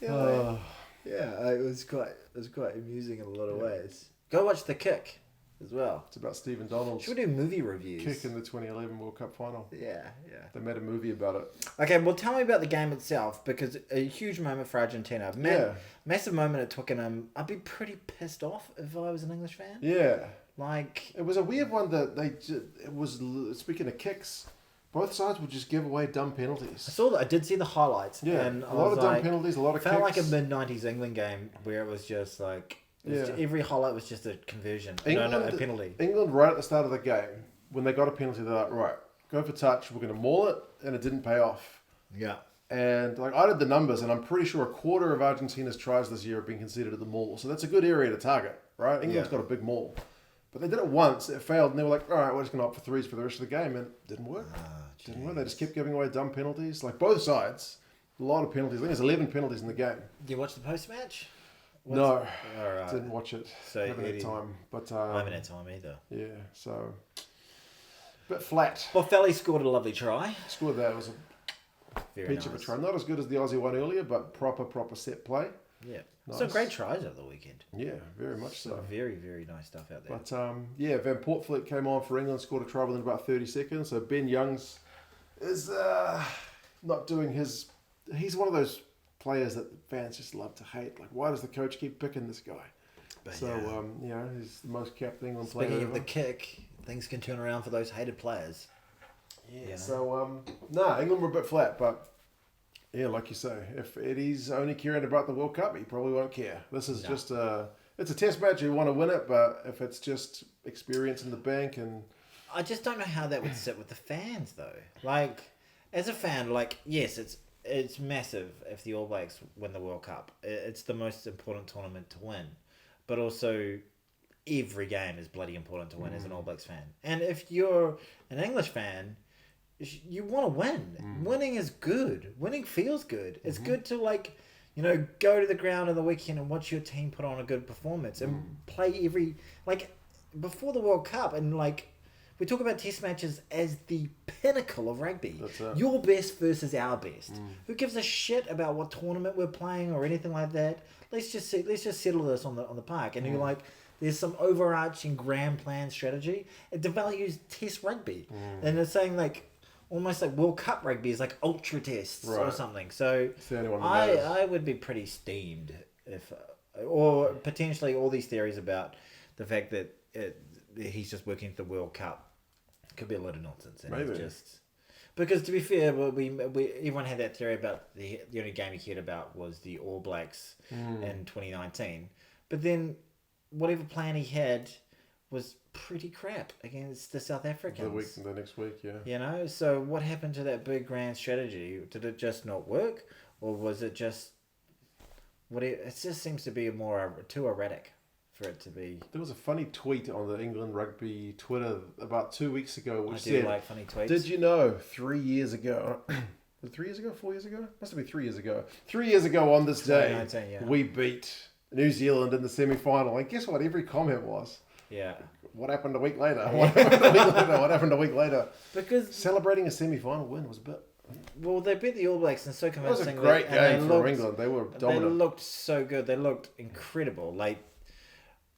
It was quite amusing in a lot of ways. Go watch The Kick as well. It's about Stephen Donald's. Should we do movie reviews? Kick in the 2011 World Cup final. Yeah. They made a movie about it. Okay, well, tell me about the game itself, because a huge moment for Argentina. Massive moment at Twickenham. I'd be pretty pissed off if I was an English fan. Yeah. Like, it was a weird one that speaking of kicks, both sides would just give away dumb penalties. I saw that. I did see the highlights. Yeah, and a lot of dumb penalties, a lot of kicks. Felt like a mid-90s England game where it was just like... every highlight was just a conversion. A penalty. England, right at the start of the game, when they got a penalty, they're like, right, go for touch, we're going to maul it, and it didn't pay off. Yeah. And like I did the numbers, and I'm pretty sure a quarter of Argentina's tries this year have been conceded at the maul. So that's a good area to target, right? England's got a big maul. But they did it once, it failed, and they were like, all right, we're just going to opt for threes for the rest of the game. And it didn't work. Didn't work. They just kept giving away dumb penalties. Like both sides, a lot of penalties. I think there's 11 penalties in the game. Did you watch the post-match? No, all right. Didn't watch it. So haven't had time. But, I haven't had time either. Yeah, so a bit flat. Well, Felly scored a lovely try. Scored that. It was a Very peach nice. of a try. Not as good as the Aussie one earlier, but proper set play. Yeah. Nice. Some great tries over the weekend. Yeah, very much so. Very, very nice stuff out there. But yeah, Van Portfleet came on for England, scored a try within about 30 seconds. So Ben Youngs is not doing his. He's one of those players that fans just love to hate. Like, why does the coach keep picking this guy? But so you know, he's the most capped England Speaking player. of the kick, things can turn around for those hated players. Yeah. You know? So England were a bit flat, but. Yeah, like you say, if Eddie's only caring about the World Cup, he probably won't care. This is just it's a test match. You want to win it, but if it's just experience in the bank and... I just don't know how that would sit with the fans, though. Like, as a fan, like, yes, it's massive if the All Blacks win the World Cup. It's the most important tournament to win. But also, every game is bloody important to win as an All Blacks fan. And if you're an English fan... You want to win. Winning is good. Winning feels good. It's good to, like, you know, go to the ground on the weekend and watch your team put on a good performance and play every, like, before the World Cup. And, like, we talk about test matches as the pinnacle of rugby. That's it. Your best versus our best. Who gives a shit about what tournament we're playing or anything like that? Let's just settle this on the park. And you're like, there's some overarching grand plan strategy. It devalues test rugby. And it's saying, like, almost like World Cup rugby is like ultra tests or something. So I would be pretty steamed if, or potentially all these theories about the fact that he's just working for the World Cup could be a lot of nonsense. And Maybe. Just because to be fair, we everyone had that theory about the only game he cared about was the All Blacks in 2019, but then whatever plan he had was pretty crap against the South Africans. The next week, yeah. You know, so what happened to that big grand strategy? Did it just not work, or was it just it just seems to be too erratic for it to be. There was a funny tweet on the England Rugby Twitter about 2 weeks ago, which I do said, like funny tweets. "Did you know 3 years ago?" Was it 3 years ago? 4 years ago? Must have been 3 years ago. 3 years ago on this day, 2019, yeah. we beat New Zealand in the semi-final. And guess what? Every comment was, Yeah. what happened a week later? What happened a week later? What happened a week later? Because Celebrating a semi-final win was a bit... well, they beat the All Blacks and so It was a convincingly. great and game for England. They were dominant. They looked so good. They looked incredible. Like,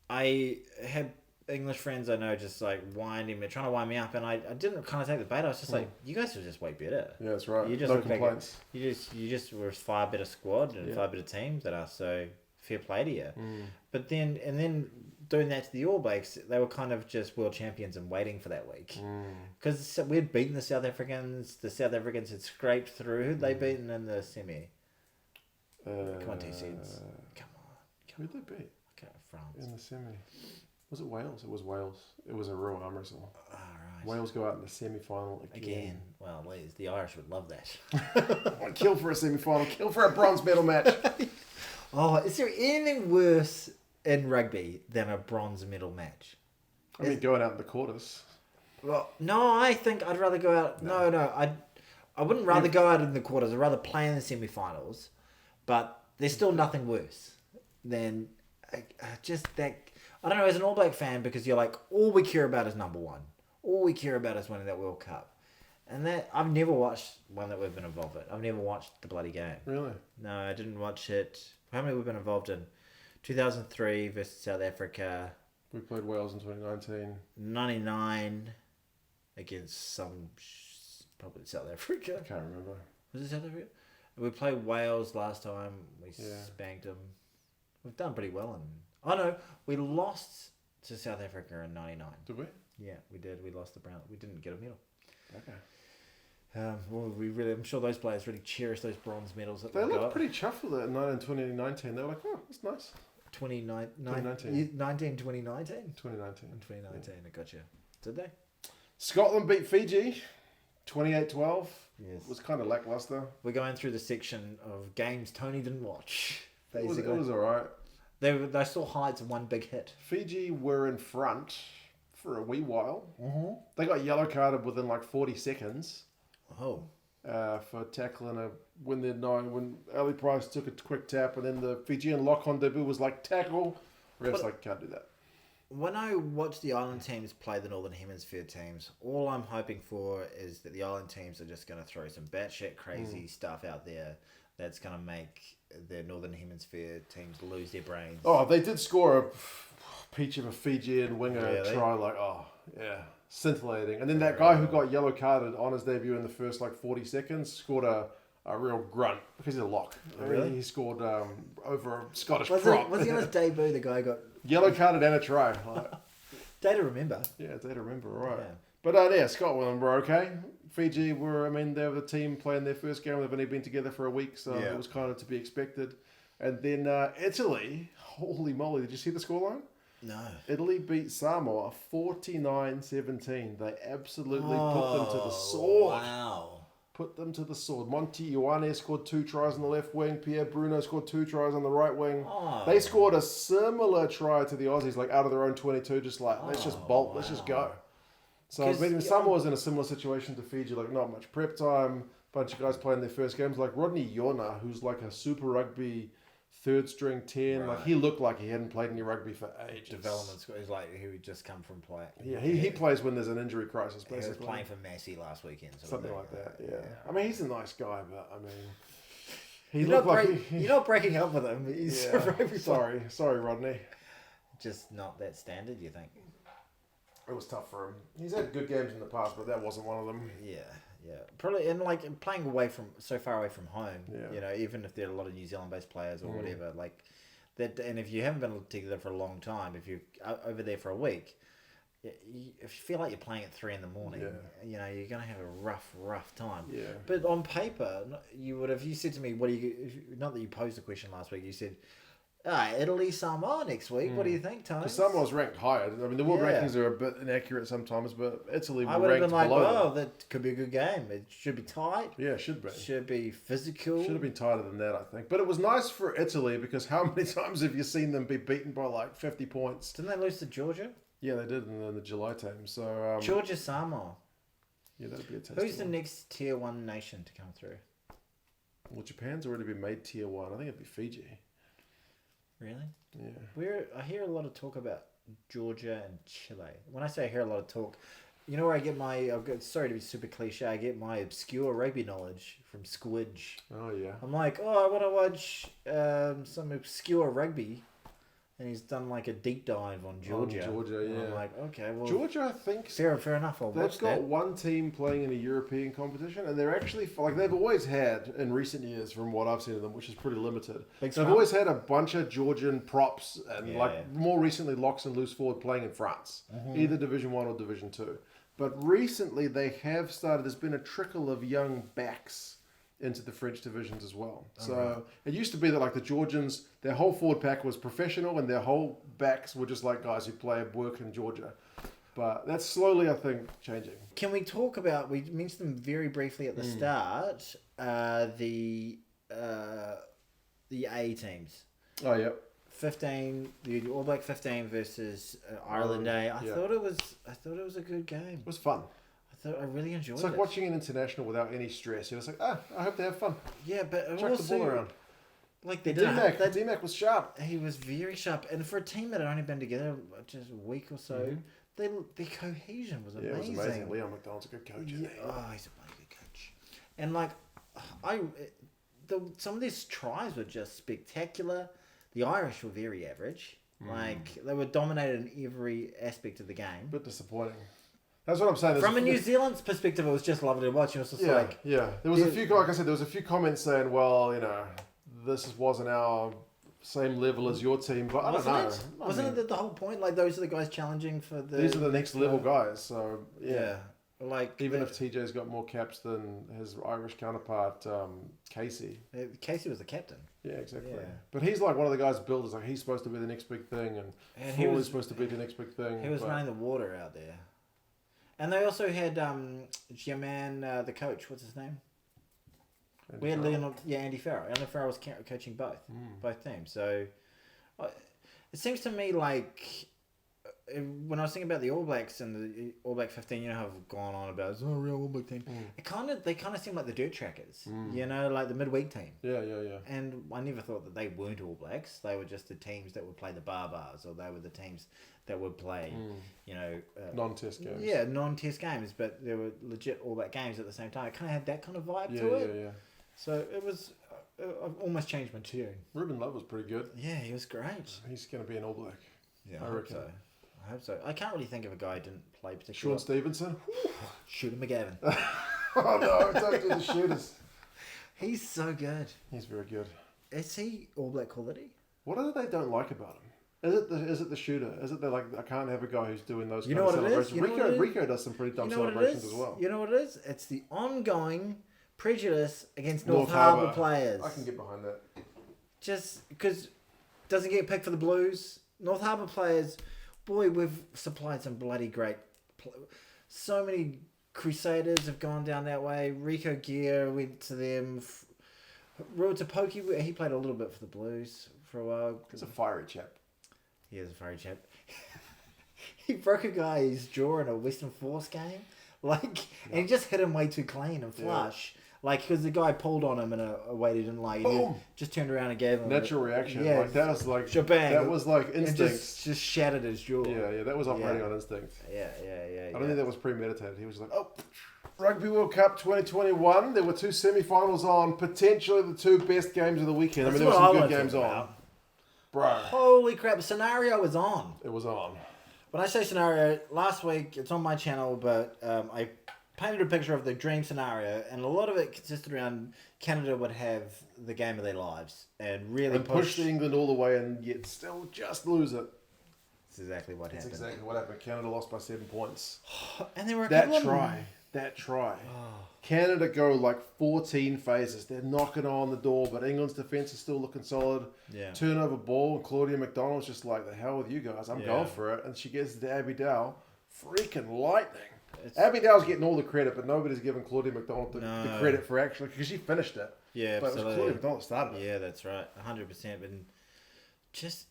I had English friends I know just like trying to wind me up, and I didn't kind of take the bait. I was just like, you guys were just way better. Yeah, that's right. You just No look like complaints. you just were a far better squad and far better teams than us. So fair play to you. But then doing that to the All Blacks, they were kind of just world champions and waiting for that week because we'd beaten the South Africans. The South Africans had scraped through. Who'd they beaten in the semi? Come on, 2 cents. Come on. Who'd they beat? Okay, France. In the semi. Was it Wales? It was Wales. It was a real arm wrestle. All right. Wales go out in the semi-final again. Well, the Irish would love that. Kill for a semi-final. Kill for a bronze medal match. Oh, is there anything worse in rugby than a bronze medal match? I mean, going out in the quarters. Well, no, I think I'd rather go out. No, I wouldn't rather go out in the quarters. I'd rather play in the semi-finals. But there's still nothing worse than just that. I don't know, as an All Black fan, because you're like, all we care about is number one. All we care about is winning that World Cup. And that I've never watched one that we've been involved in. I've never watched the bloody game. Really? No, I didn't watch it. How many we've been involved in? 2003 versus South Africa. We played Wales in 2019. 99 against probably South Africa. I can't remember. Was it South Africa? We played Wales last time. We Yeah. spanked them. We've done pretty well. Oh no, we lost to South Africa in 99. Did we? Yeah, we did. We lost the brown. We didn't get a medal. Okay. Well, I'm sure those players really cherish those bronze medals that They they looked got. pretty chuffed with it in 2019. They were like, oh, that's nice. 2019. 2019. In 2019, I got you. Did they? Scotland beat Fiji. 28-12 Yes. was kind of lackluster. We're going through the section of games Tony didn't watch. It was Basically, all right. they saw highlights of one big hit. Fiji were in front for a wee while. Mm-hmm. They got yellow carded within like 40 seconds Oh, for tackling when Ali Price took a quick tap, and then the Fijian lock-on debut was like tackle. Refs like can't do that. when I watch the island teams play the Northern Hemisphere teams, all I'm hoping for is that the island teams are just going to throw some batshit crazy stuff out there that's going to make the Northern Hemisphere teams lose their brains. Oh, they did score a peach of a Fijian winger Really? try, scintillating. And then that guy who got yellow carded on his debut in the first 40 seconds scored a real grunt because he's a lock. Really? He scored over a Scottish Was prop. he on his debut? The guy got Yellow carded and a try. day to remember. Yeah, day to remember, right. Yeah. But Scotland were okay. Fiji they were the team playing their first game. They've only been together for a week, so it was kind of to be expected. And then Italy, holy moly, did you see the scoreline? No. Italy beat Samoa 49-17. They absolutely put them to the sword. Wow. Put them to the sword. Monty Ioane scored 2 tries on the left wing. Pierre Bruno scored 2 tries on the right wing. Oh. They scored a similar try to the Aussies, out of their own 22, just let's just bolt, let's just go. So Samoa's in a similar situation to Fiji, not much prep time, bunch of guys playing their first games, like Rodney Iona, who's a Super Rugby third string 10. Right. He looked like he hadn't played any rugby for ages. Development school. He's he would just come from play. Yeah, he plays when there's an injury crisis, He was basically. playing for Massey last weekend. Something like that, yeah. He's a nice guy, but, he You're looked not, like... you're not breaking up with him. He's a rugby player. Sorry, Rodney. Just not that standard, you think? It was tough for him. He's had good games in the past, but that wasn't one of them. Yeah. Probably, and playing so far away from home, Yeah. even if there are a lot of New Zealand-based players or whatever, that, and if you haven't been together for a long time, if you're over there for a week, if you feel like you're playing at 3 a.m, you're going to have a rough time. Yeah. But on paper, you would have. You said to me, "What do you?" Not that you posed the question last week. You said, Italy, Samoa next week. What do you think, Tony? Samoa's ranked higher. The world rankings are a bit inaccurate sometimes, but Italy were I would have ranked been below them. that could be a good game. It should be tight. Yeah, it should be. Should be physical. Should have been tighter than that, I think. But it was nice for Italy because how many times have you seen them be beaten by 50 points? Didn't they lose to Georgia? Yeah, they did in the July team. So Georgia, Samoa. Yeah, that'd be a test. Who's the next tier 1 nation to come through? Well, Japan's already been made tier 1. I think it'd be Fiji. Really? Yeah. I hear a lot of talk about Georgia and Chile. When I say I hear a lot of talk, you know where I get sorry to be super cliche, I get my obscure rugby knowledge from Squidge. Oh, yeah. I'm like, I want to watch some obscure rugby. And he's done a deep dive on Georgia. And I'm like, okay, well... Georgia, I think... Fair enough, I'll watch that. They've got one team playing in a European competition, and they're actually... they've always had, in recent years, from what I've seen of them, which is pretty limited, they've always had a bunch of Georgian props, and more recently, locks and loose forward playing in France. Either Division 1 or Division 2. But recently, they have started... There's been a trickle of young backs into the French divisions as well. So it used to be that the Georgians, their whole forward pack was professional and their whole backs were just guys who play work in Georgia. But that's slowly, I think, changing. Can we talk about, we mentioned them very briefly at the start, the A teams. Oh, yeah. 15, the All Black 15 versus Ireland A. I thought it was a good game. It was fun. I really enjoyed it. It's like watching an international without any stress. You're just I hope they have fun. Yeah, but chuck the ball around. They did. D-Mac was sharp. He was very sharp, and for a team that had only been together just a week or so, their cohesion was amazing. Yeah, it was amazing. Leon McDonald's a good coach. Yeah. Oh, he's a bloody good coach. And some of these tries were just spectacular. The Irish were very average. They were dominated in every aspect of the game. Bit disappointing. That's what I'm saying. From a New Zealand's perspective, it was just lovely to watch. It was just There was a few, like I said, there was a few comments saying, well, this wasn't our same level as your team, but I don't know. Wasn't it the whole point? Those are the guys challenging for the... These are the next level guys, so yeah. Even if TJ's got more caps than his Irish counterpart, Casey. Casey was the captain. Yeah, exactly. Yeah. But he's one of the guys builders. He's supposed to be the next big thing, and he was supposed to be the next big thing. He was running the water out there. And they also had your man, the coach. What's his name? We had Andy Farrell. Andy Farrell was coaching both teams. So it seems to me like when I was thinking about the All Blacks and the All Black 15, you know how I've gone on about it's not a real All Black team. They kind of seem like the dirt trackers, you know, like the midweek team. Yeah. And I never thought that they weren't All Blacks. They were just the teams that would play the bars, or they were the teams that would play, you know, non-test games. Yeah, non-test games, but they were legit All Black games at the same time. It kind of had that kind of vibe to it. Yeah. So it was. I've almost changed my tune. Ruben Love was pretty good. Yeah, he was great. He's going to be an All Black. Yeah, I reckon. I hope so. I can't really think of a guy who didn't play particularly. Sean Stevenson? Shooter McGavin. Oh no, don't do the shooters. He's so good. He's very good. Is he All Black quality? What is it they don't like about him? Is it the shooter? Is it like I can't have a guy who's doing those kind of celebrations? Rico does some pretty dumb celebrations as well. You know what it is? It's the ongoing prejudice against North Harbour players. I can get behind that. Just because doesn't get picked for the Blues. North Harbour players, boy, we've supplied some bloody great. So many Crusaders have gone down that way. Rico Gear went to them. Ruatapoki, he played a little bit for the Blues for a while. He's a fiery chap. He is a fiery chap. He broke a guy's jaw in a Western Force game. And he just hit him way too clean and flush. Yeah. Because the guy pulled on him in a way he didn't like. Boom! He just turned around and gave him natural reaction. Yeah, that was like shabang. That was like instinct. Just shattered his jaw. Yeah, that was operating on instinct. Yeah. I don't think that was premeditated. He was like, Rugby World Cup 2021. There were 2 semi-finals on. Potentially the 2 best games of the weekend. There were some good games on. Bro. Holy crap! The scenario was on. It was on. When I say scenario, last week it's on my channel, but I painted a picture of the dream scenario, and a lot of it consisted around Canada would have the game of their lives and really push England all the way and yet still just lose it. That's exactly what happened. That's exactly what happened. Canada lost by 7 points. And there were that try. Canada go 14 phases. They're knocking on the door, but England's defence is still looking solid. Yeah. Turnover ball, and Claudia McDonald's just like, the hell with you guys. I'm going for it. And she gets to Abby Dow. Freaking lightning. Abby Dow's getting all the credit, but nobody's giving Claudia McDonald the credit for actually, because she finished it. Yeah, but absolutely. It was Claudia McDonald that started it. Yeah, that's right. 100%. But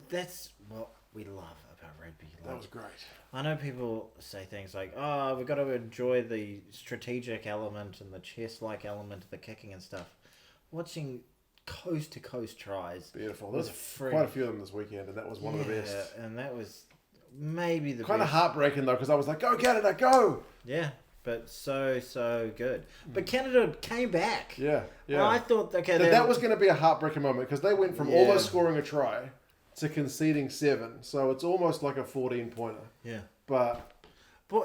that's what we love about rugby. That was great. I know people say things like, we've got to enjoy the strategic element and the chess-like element of the kicking and stuff. Watching coast-to-coast tries. Beautiful. There was quite a few of them this weekend, and that was one of the best. And that was maybe the kind of heartbreaking, though, because I was like, go Canada, go! Yeah, but so good. But Canada came back. Yeah. Well, I thought, that was going to be a heartbreaking moment, because they went from almost scoring a try to conceding 7, so it's almost like a 14-pointer. Yeah. But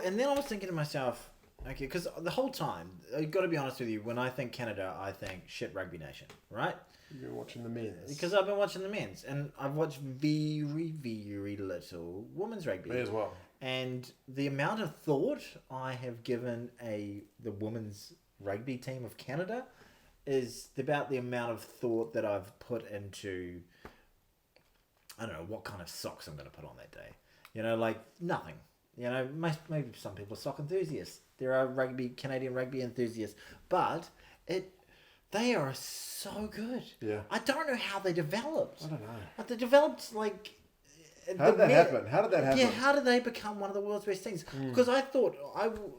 and then I was thinking to myself, okay, because the whole time, I've got to be honest with you, when I think Canada, I think shit rugby nation, right? You've been watching the men's. Because I've been watching the men's, and I've watched very, very little women's rugby. Me as well. And the amount of thought I have given the women's rugby team of Canada is about the amount of thought that I've put into, I don't know, what kind of socks I'm going to put on that day. Nothing. Maybe some people are sock enthusiasts. There are Canadian rugby enthusiasts. But they are so good. Yeah. I don't know how they developed. I don't know. They developed How did that happen? Yeah, how did they become one of the world's best teams? Because I thought,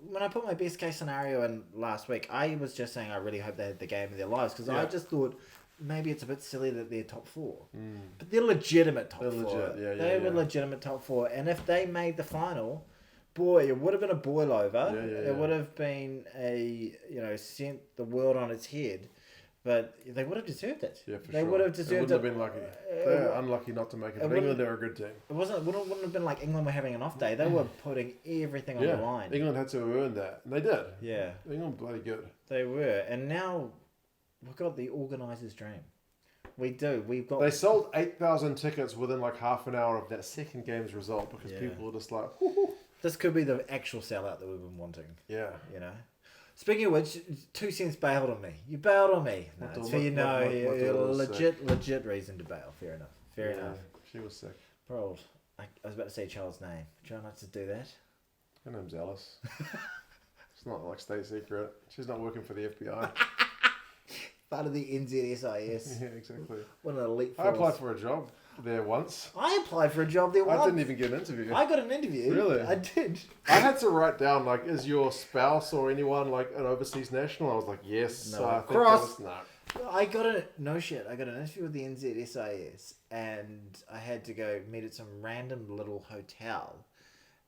when I put my best case scenario in last week, I was just saying I really hope they had the game of their lives, because I just thought maybe it's a bit silly that they're top 4. But they're legitimate top 4. Legit. They were legitimate top 4. And if they made the final, boy, it would have been a boil over. It would have been sent the world on its head. But they would have deserved it. Yeah, for they sure. would have deserved it. They wouldn't have been lucky. They're unlucky not to make it. But England are a good team. It wouldn't have been like England were having an off day. They were putting everything on the line. England had to have earned that. And they did. Yeah. England bloody good. They were. And now we've got the organisers' dream. We do. They sold 8,000 tickets within half an hour of that second game's result, because people were just like, whoo-hoo. This could be the actual sellout that we've been wanting. Yeah. Speaking of which, 2 cents bailed on me. You bailed on me. No, so you know, legit reason to bail. Fair enough. Fair enough. She was sick. Bro, I was about to say Charles' name. Try not to do that. Her name's Alice. It's not like state secret. She's not working for the FBI. Part of the NZSIS. Yeah, exactly. What an elite force. I applied for a job there once. I applied for a job there once. I didn't even get an interview. I got an interview. Really? I did. I had to write down, like, is your spouse or anyone, like, an overseas national? I was like, yes. No. I think Cross. no. I got a I got an interview with the NZSIS, and I had to go meet at some random little hotel,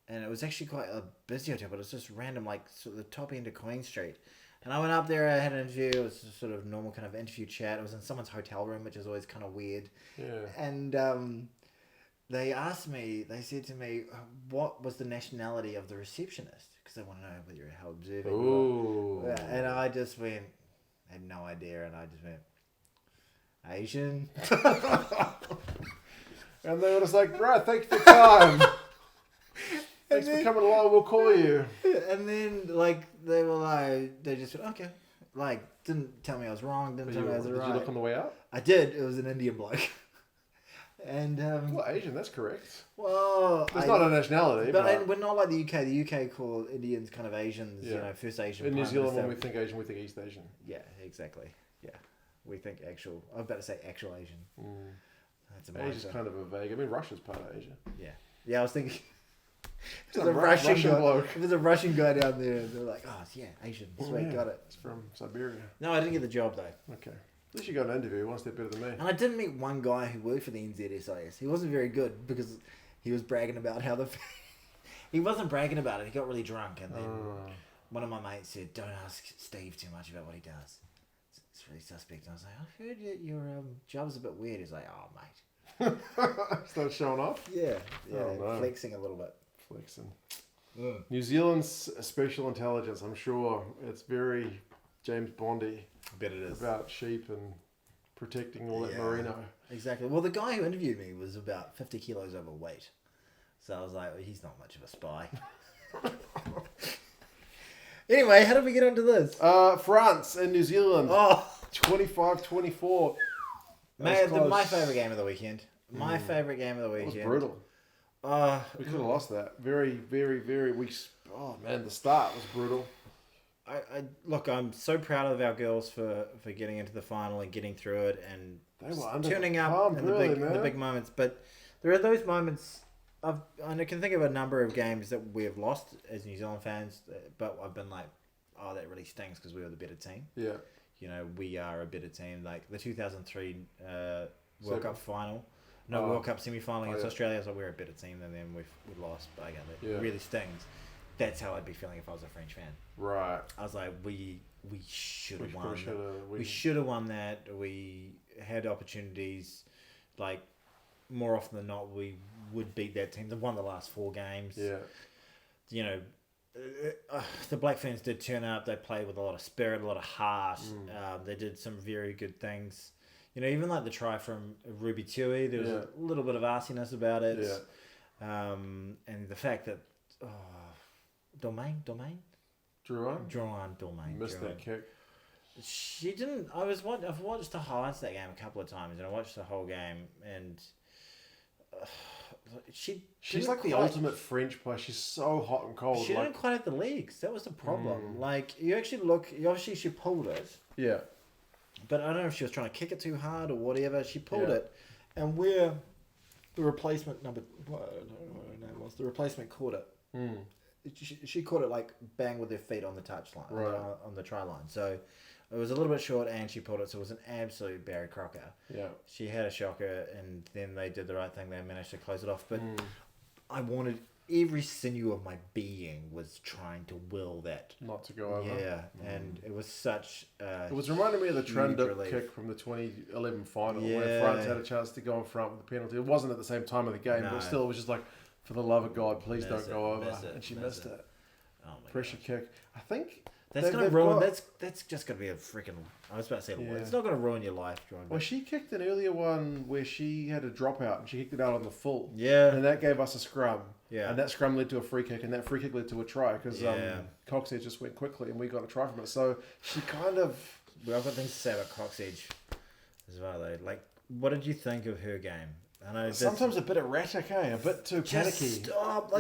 and it was actually quite a busy hotel, but it was just random, like sort of the top end of Queen Street. And I went up there. I had an interview. It was a sort of normal kind of interview chat. It was in someone's hotel room, which is always kind of weird. Yeah. And they asked me. They said to me, "What was the nationality of the receptionist?" Because they want to know whether you're how observing. Ooh. And I just went. I had no idea, and I just went, Asian. And they were just like, right, thank you for your time. Thanks for coming along, we'll call you. And then, like, they were like, they just went, okay. Like, didn't tell me I was wrong, didn't tell me I was right. Did you look on the way out? I did. It was an Indian bloke. And, well, Asian, that's correct. Well, it's not a nationality, but we're not like the UK. The UK call Indians kind of Asians, yeah. You know, first Asian. In New Zealand, when we think Asian, we think East Asian. Yeah, exactly. Yeah. We think actual, I was about to say actual Asian. That's a Asia's kind of a vague, I mean, Russia's part of Asia. Yeah. Yeah, I was thinking, it's a Russian bloke. If there's a Russian guy down there, they're like, oh, yeah, Asian. Sweet, got it. It's from Siberia. No, I didn't get the job, though. Okay. At least you got an interview, one step better than me. And I did meet one guy who worked for the NZSIS. He wasn't very good because he was bragging about how the... he wasn't bragging about it. He got really drunk. And then one of my mates said, don't ask Steve too much about what he does. It's really suspect. And I was like, I've heard your job's a bit weird. He's like, oh, mate. Start showing off? Yeah. Oh, no. Flexing a little bit. Flexing. New Zealand's special intelligence, I'm sure. It's very James Bondy. I bet it is. About sheep and protecting all that merino. Exactly. Well, the guy who interviewed me was about 50 kilos overweight. So I was like, well, he's not much of a spy. Anyway, how did we get into this? France and New Zealand. Oh. 25-24. My favourite game of the weekend. My favourite game of the weekend. It was brutal. We could have lost that. Very, very, very... Oh, man, the start was brutal. Look, I'm so proud of our girls for getting into the final and getting through it and turning up in the big moments. But there are those moments. I can think of a number of games that we have lost as New Zealand fans, but I've been like, oh, that really stings because we were the better team. Yeah. You know, we are a better team. Like the 2003 World Cup final. No, World Cup semi-final against Australia. So we're a better team than them. We've lost. But again, it really stings. That's how I'd be feeling if I was a French fan. Right. I was like, we should have won. We should have won that. We had opportunities. Like, more often than not, we would beat that team. They've won the last 4 games. Yeah. You know, the Black Ferns did turn up. They played with a lot of spirit, a lot of heart. They did some very good things. You know, even like the try from Ruby Tui, there was a little bit of arsiness about it. Yeah. And the fact that... Domain? Drouin Domain. Missed that kick. She didn't... I've watched the highlights of that game a couple of times, and I watched the whole game, and... She's like the ultimate French player. She's so hot and cold. She didn't quite have the legs. That was the problem. Like, you actually look... Obviously, she pulled it. Yeah. But I don't know if she was trying to kick it too hard or whatever. She pulled it, and where the replacement I don't know what her name was. The replacement caught it. She caught it like bang with her feet on the touchline, on the try line. So it was a little bit short, and she pulled it. So it was an absolute Barry Crocker. Yeah, she had a shocker, and then they did the right thing. They managed to close it off. But I wanted every sinew of my being was trying to will that not to go over. Yeah, and it was such. It was reminding me of the Trundle kick from the 2011 final, where France had a chance to go in front with the penalty. It wasn't at the same time of the game, but still, it was just like, for the love of God, please don't go over. And she missed it. Oh my Pressure kick. I think that's going to ruin. That's just going to be a freaking. I was about to say, it's not going to ruin your life, John. Well, she kicked an earlier one where she had a dropout and she kicked it out on the full. Yeah. And that gave us a scrum. Yeah. And that scrum led to a free kick, and that free kick led to a try because Coxedge just went quickly and we got a try from it. So she kind of. Well, I've got things to say about Coxedge as well, though. Like, what did you think of her game? I know sometimes a bit erratic, a bit too panicky. Stop!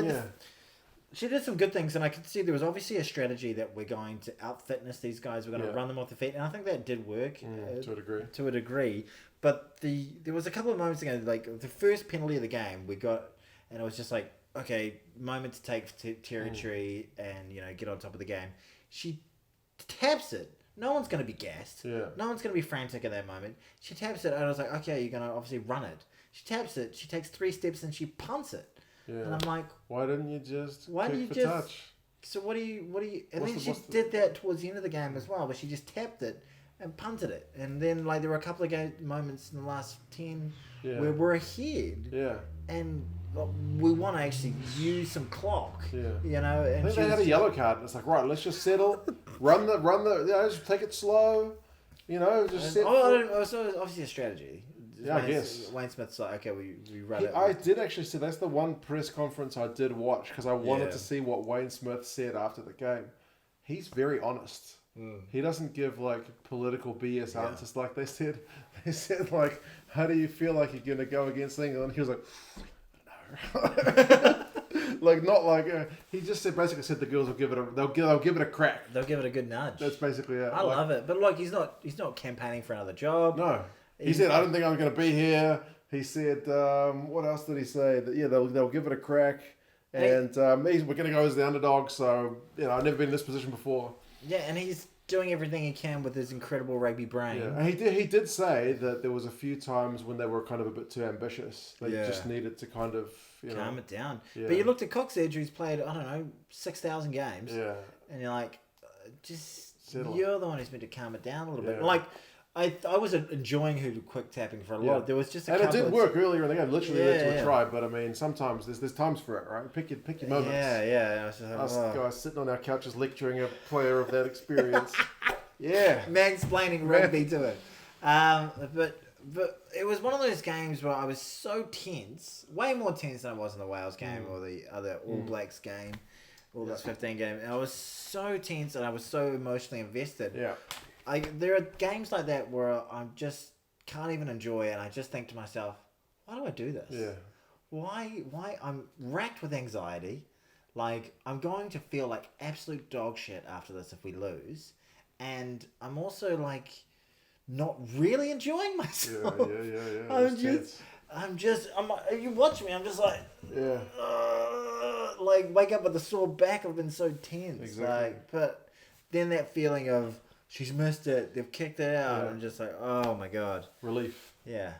She did some good things, and I could see there was obviously a strategy that we're going to out-fitness these guys. We're going to run them off the feet, and I think that did work to a degree. To a degree, but there was a couple of moments ago, like the first penalty of the game we got, and it was just like, okay, moment to take territory and get on top of the game. She taps it. No one's going to be gassed. Yeah. No one's going to be frantic at that moment. She taps it, and I was like, okay, you're going to obviously run it. She taps it. She takes 3 steps, and she punts it. Yeah. And I'm like, why didn't you just touch? So what do you and then she did that towards the end of the game as well, but she just tapped it and punted it. And then like there were a couple of moments in the last 10 where we're ahead. Yeah. And we want to actually use some clock. Yeah. And I think they had a yellow card. It's like, right, let's just settle, run the just take it slow. Just set. So obviously a strategy. Yeah, I guess. Wayne Smith's like, okay, we run it. I did actually see, that's the one press conference I did watch because I wanted to see what Wayne Smith said after the game. He's very honest. He doesn't give like political BS answers like they said. They said like, how do you feel like you're going to go against England? He was like, no. Like not like he just basically said the girls will give it they'll give it a crack. They'll give it a good nudge. That's basically it. I love it, but like he's not campaigning for another job. No. He said, I don't think I'm going to be here. He said, what else did he say? That they'll give it a crack. And we're going to go as the underdog. So, I've never been in this position before. Yeah, and he's doing everything he can with his incredible rugby brain. Yeah, and he did say that there was a few times when they were kind of a bit too ambitious. They just needed to kind of, calm it down. Yeah. But you looked at Cox Edge, who's played, 6,000 games. Yeah. And you're like, just, settle. You're the one who's meant to calm it down a little bit. Yeah. Like, I was enjoying her quick tapping for a lot. There was just a couple. And it did work earlier in the game. Literally led to a try. But I mean, sometimes there's times for it, right? Pick your moments. Yeah. I was just like, us guys sitting on our couches lecturing a player of that experience. Yeah, mansplaining rugby to it. But it was one of those games where I was so tense, way more tense than I was in the Wales game or the other All Blacks game, All Blacks 15 game. And I was so tense and I was so emotionally invested. Yeah. There are games like that where I just can't even enjoy it, and I just think to myself, why do I do this? Yeah. Why I'm racked with anxiety. Like, I'm going to feel like absolute dog shit after this if we lose. And I'm also like not really enjoying myself. Yeah. You watch me, I'm just like, like wake up with a sore back. I've been so tense. Exactly. But then that feeling of, she's missed it. They've kicked it out. I'm just like, oh my god. Relief. Yeah.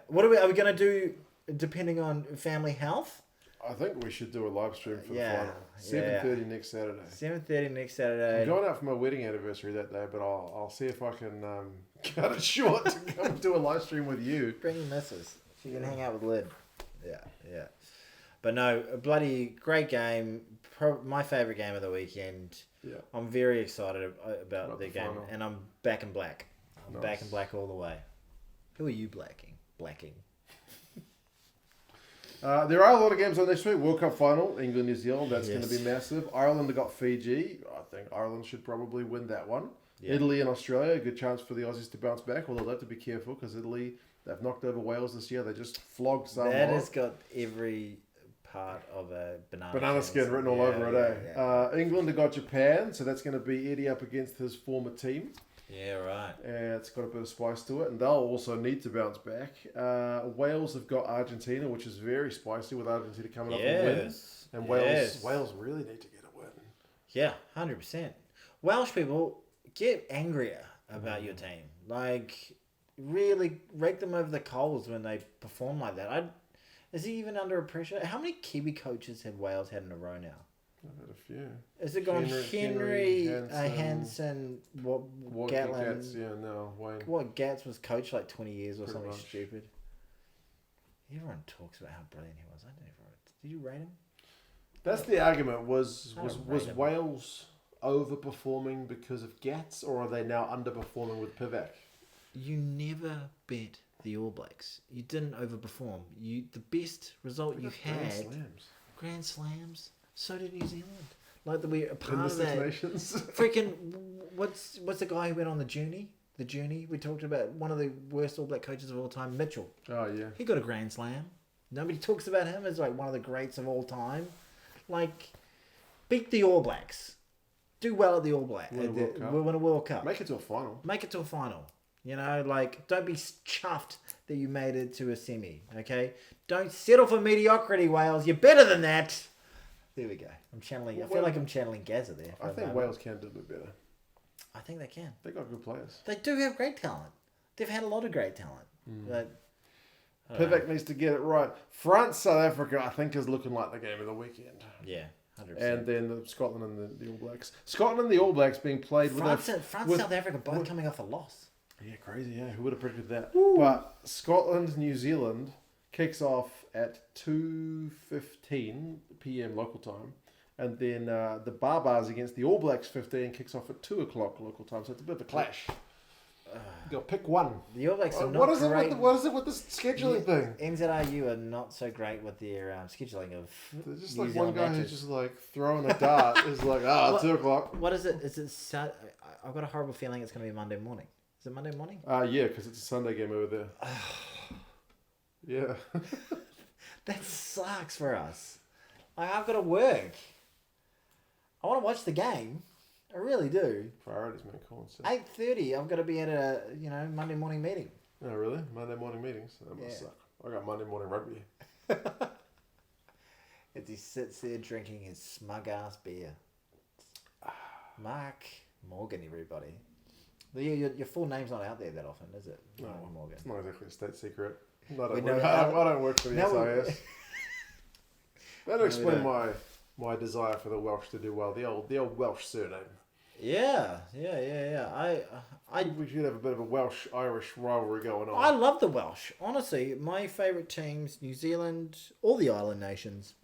What are we going to do depending on family health? I think we should do a live stream for the final. 7:30 next Saturday. 7:30 next Saturday. I'm going out for my wedding anniversary that day, but I'll see if I can cut it short to come and do a live stream with you. Bring your missus. She can hang out with Lyd. Yeah. But no, a bloody great game. My favourite game of the weekend. Yeah. I'm very excited about the game. Final. And I'm back in black. I'm Nice. back in black all the way. Who are you blacking? There are a lot of games on next week. World Cup final, England, New Zealand. That's going to Yes. be massive. Ireland have got Fiji. I think Ireland should probably win that one. Yeah. Italy and Australia, a good chance for the Aussies to bounce back. Although they have to be careful because Italy, they've knocked over Wales this year. They just flogged Samoa. That has got every part of a banana Skin written all over it, eh? England have got Japan, so that's going to be Eddie up against his former team. Yeah, right. It's got a bit of spice to it, and they'll also need to bounce back. Wales have got Argentina, which is very spicy with Argentina coming up and win. And Wales really need to get a win. Yeah, 100%. Welsh people, get angrier about your team. Like, really rake them over the coals when they perform like that. Is he even under pressure? How many Kiwi coaches have Wales had in a row now? I've had a few. Is it gone Henry, Hansen, Hansen, Gatlin? Wayne. What, Gats was coached like 20 years or Pretty something much. stupid. Everyone talks about how brilliant he was. Did you rate him? That's the argument. Was him. Wales overperforming because of Gats, or are they now underperforming with Pivac? You never bet the All Blacks. You didn't overperform. The best result you had. Grand Slams. So did New Zealand. Like we're a part of that. Nations. Freaking, what's the guy who went on the journey? The journey we talked about. One of the worst All Black coaches of all time, Mitchell. Oh yeah. He got a Grand Slam. Nobody talks about him as like one of the greats of all time. Like, Beat the All Blacks. Do well at the All Blacks. Win a World Cup. Win a World Cup. Make it to a final. Make it to a final. You know, like, don't be chuffed that you made it to a semi, okay? Don't settle for mediocrity, Wales. You're better than that. There we go. I'm channeling. I feel like I'm channeling Gaza there. I think Wales can do a bit better. I think they can. They got good players. They do have great talent. They've had a lot of great talent. But Pivac needs to get it right. France, South Africa, I think, is looking like the game of the weekend. yeah, 100%. And then Scotland and the All Blacks. Scotland and the All Blacks being played France, with South Africa both coming off a loss. Yeah, crazy, yeah. Who would have predicted that? But Scotland, New Zealand kicks off at 2:15 p.m. local time. And then the Barbars against the All Blacks 15 kicks off at 2 o'clock local time. So it's a bit of a clash. You got to pick one. The All Blacks are not what is great. What is it with the scheduling thing? NZRU are not so great with their scheduling of There's just New like Zealand one guy matches. who's just like throwing a dart. Is like, 2 o'clock. What is it? Is it? I've got a horrible feeling it's going to be Monday morning. Is it Monday morning? Yeah, because it's a Sunday game over there. Yeah. That sucks for us. Like, I've got to work. I want to watch the game. I really do. Priorities, man. Cool. 8:30. I've got to be at a Monday morning meeting. Oh, really? Monday morning meetings? That must suck. I got Monday morning rugby. As he sits there drinking his smug ass beer. Mark Morgan, everybody. Your full name's not out there that often, is it? No, Mark Morgan. it's not exactly a state secret. I We don't, know work, how- I don't work for the No, SIS. That'll explain don't. my desire for the Welsh to do well. The old Welsh surname. Yeah. We should have a bit of a Welsh-Irish rivalry going on. I love the Welsh. Honestly, my favourite teams, New Zealand, all the island nations.